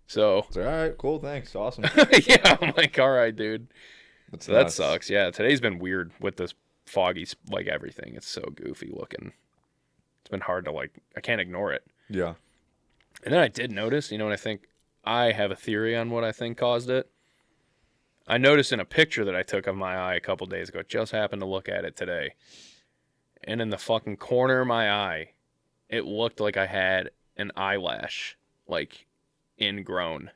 So It's like, all right, cool, thanks, awesome. yeah, I'm like, all right, dude. That's So that nuts. sucks. Yeah, today's been weird with this foggy, like everything. It's so goofy looking. It's been hard to like. I can't ignore it. Yeah. And then I did notice, and I think I have a theory on what I think caused it. I noticed in a picture that I took of my eye a couple days ago. Just happened to look at it today, and in the fucking corner of my eye, it looked like I had an eyelash, like ingrown,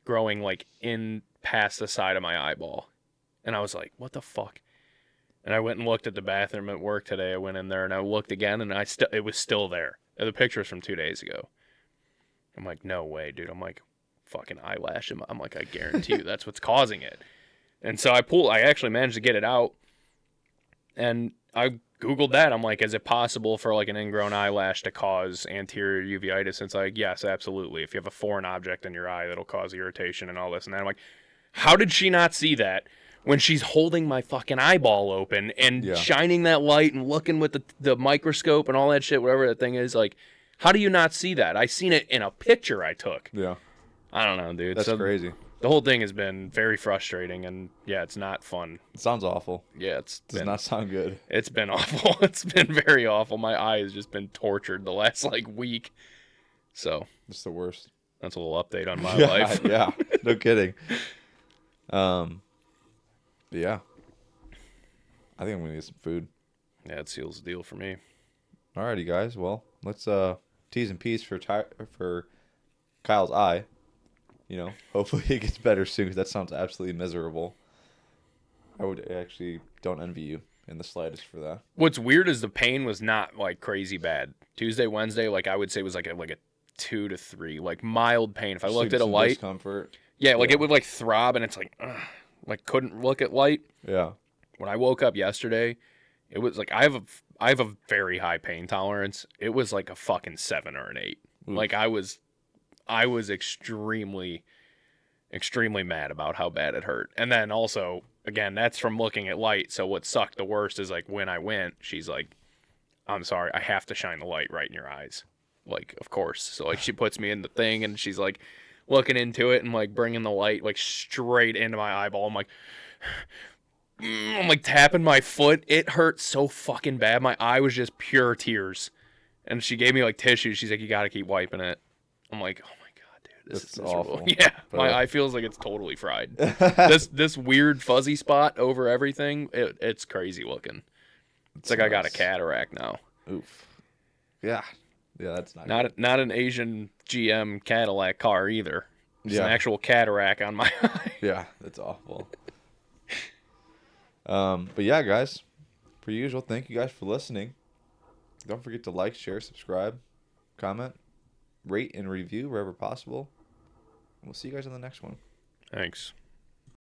growing like in past the side of my eyeball. And I was like, what the fuck? And I went and looked at the bathroom at work today. I went in there and I looked again, and it was still there. The picture's from 2 days ago. I'm like, no way, dude. I'm like, fucking eyelash. I'm like, I guarantee you that's what's causing it. And so I actually managed to get it out, and I Googled that. I'm like, is it possible for like an ingrown eyelash to cause anterior uveitis? And it's like, yes, absolutely. If you have a foreign object in your eye, that'll cause irritation and all this and that. I'm like, how did she not see that when she's holding my fucking eyeball open and shining that light and looking with the microscope and all that shit, whatever that thing is? Like, how do you not see that? I seen it in a picture I took. Yeah. I don't know, dude. That's crazy. The whole thing has been very frustrating, and yeah, it's not fun. It sounds awful. Yeah, Does not sound good. It's been awful. It's been very awful. My eye has just been tortured the last like week. So It's the worst. that's a little update on my life. Yeah. No kidding. But yeah. I think I'm gonna get some food. Yeah, it seals the deal for me. Alrighty, guys. Well, let's T's and P's for Kyle's eye. Hopefully it gets better soon, because that sounds absolutely miserable. I would actually don't envy you in the slightest for that. What's weird is the pain was not like crazy bad. Tuesday, Wednesday, like I would say was like a 2 to 3, like mild pain. If I looked at a light, discomfort. yeah, like it would like throb, and it's like, ugh, like couldn't look at light. Yeah. When I woke up yesterday, it was like I have a very high pain tolerance. It was like a fucking 7 or an 8. Oof. Like I was extremely mad about how bad it hurt. And then also, again, that's from looking at light. So what sucked the worst is like when I went, she's like, I'm sorry, I have to shine the light right in your eyes. Like, of course. So like she puts me in the thing, and she's like looking into it and like bringing the light like straight into my eyeball. I'm like tapping my foot. It hurt so fucking bad. My eye was just pure tears. And she gave me like tissue. She's like, you got to keep wiping it. I'm like, oh my god, dude, this is miserable. Awful. Yeah, my eye feels like it's totally fried. this weird fuzzy spot over everything, it's crazy looking. It's like I got a cataract now. Oof. Yeah, that's not not an Asian GM Cadillac car either. It's an actual cataract on my eye. Yeah, that's awful. But yeah, guys, per usual, thank you guys for listening. Don't forget to like, share, subscribe, comment, rate, and review wherever possible. We'll see you guys in the next one. Thanks.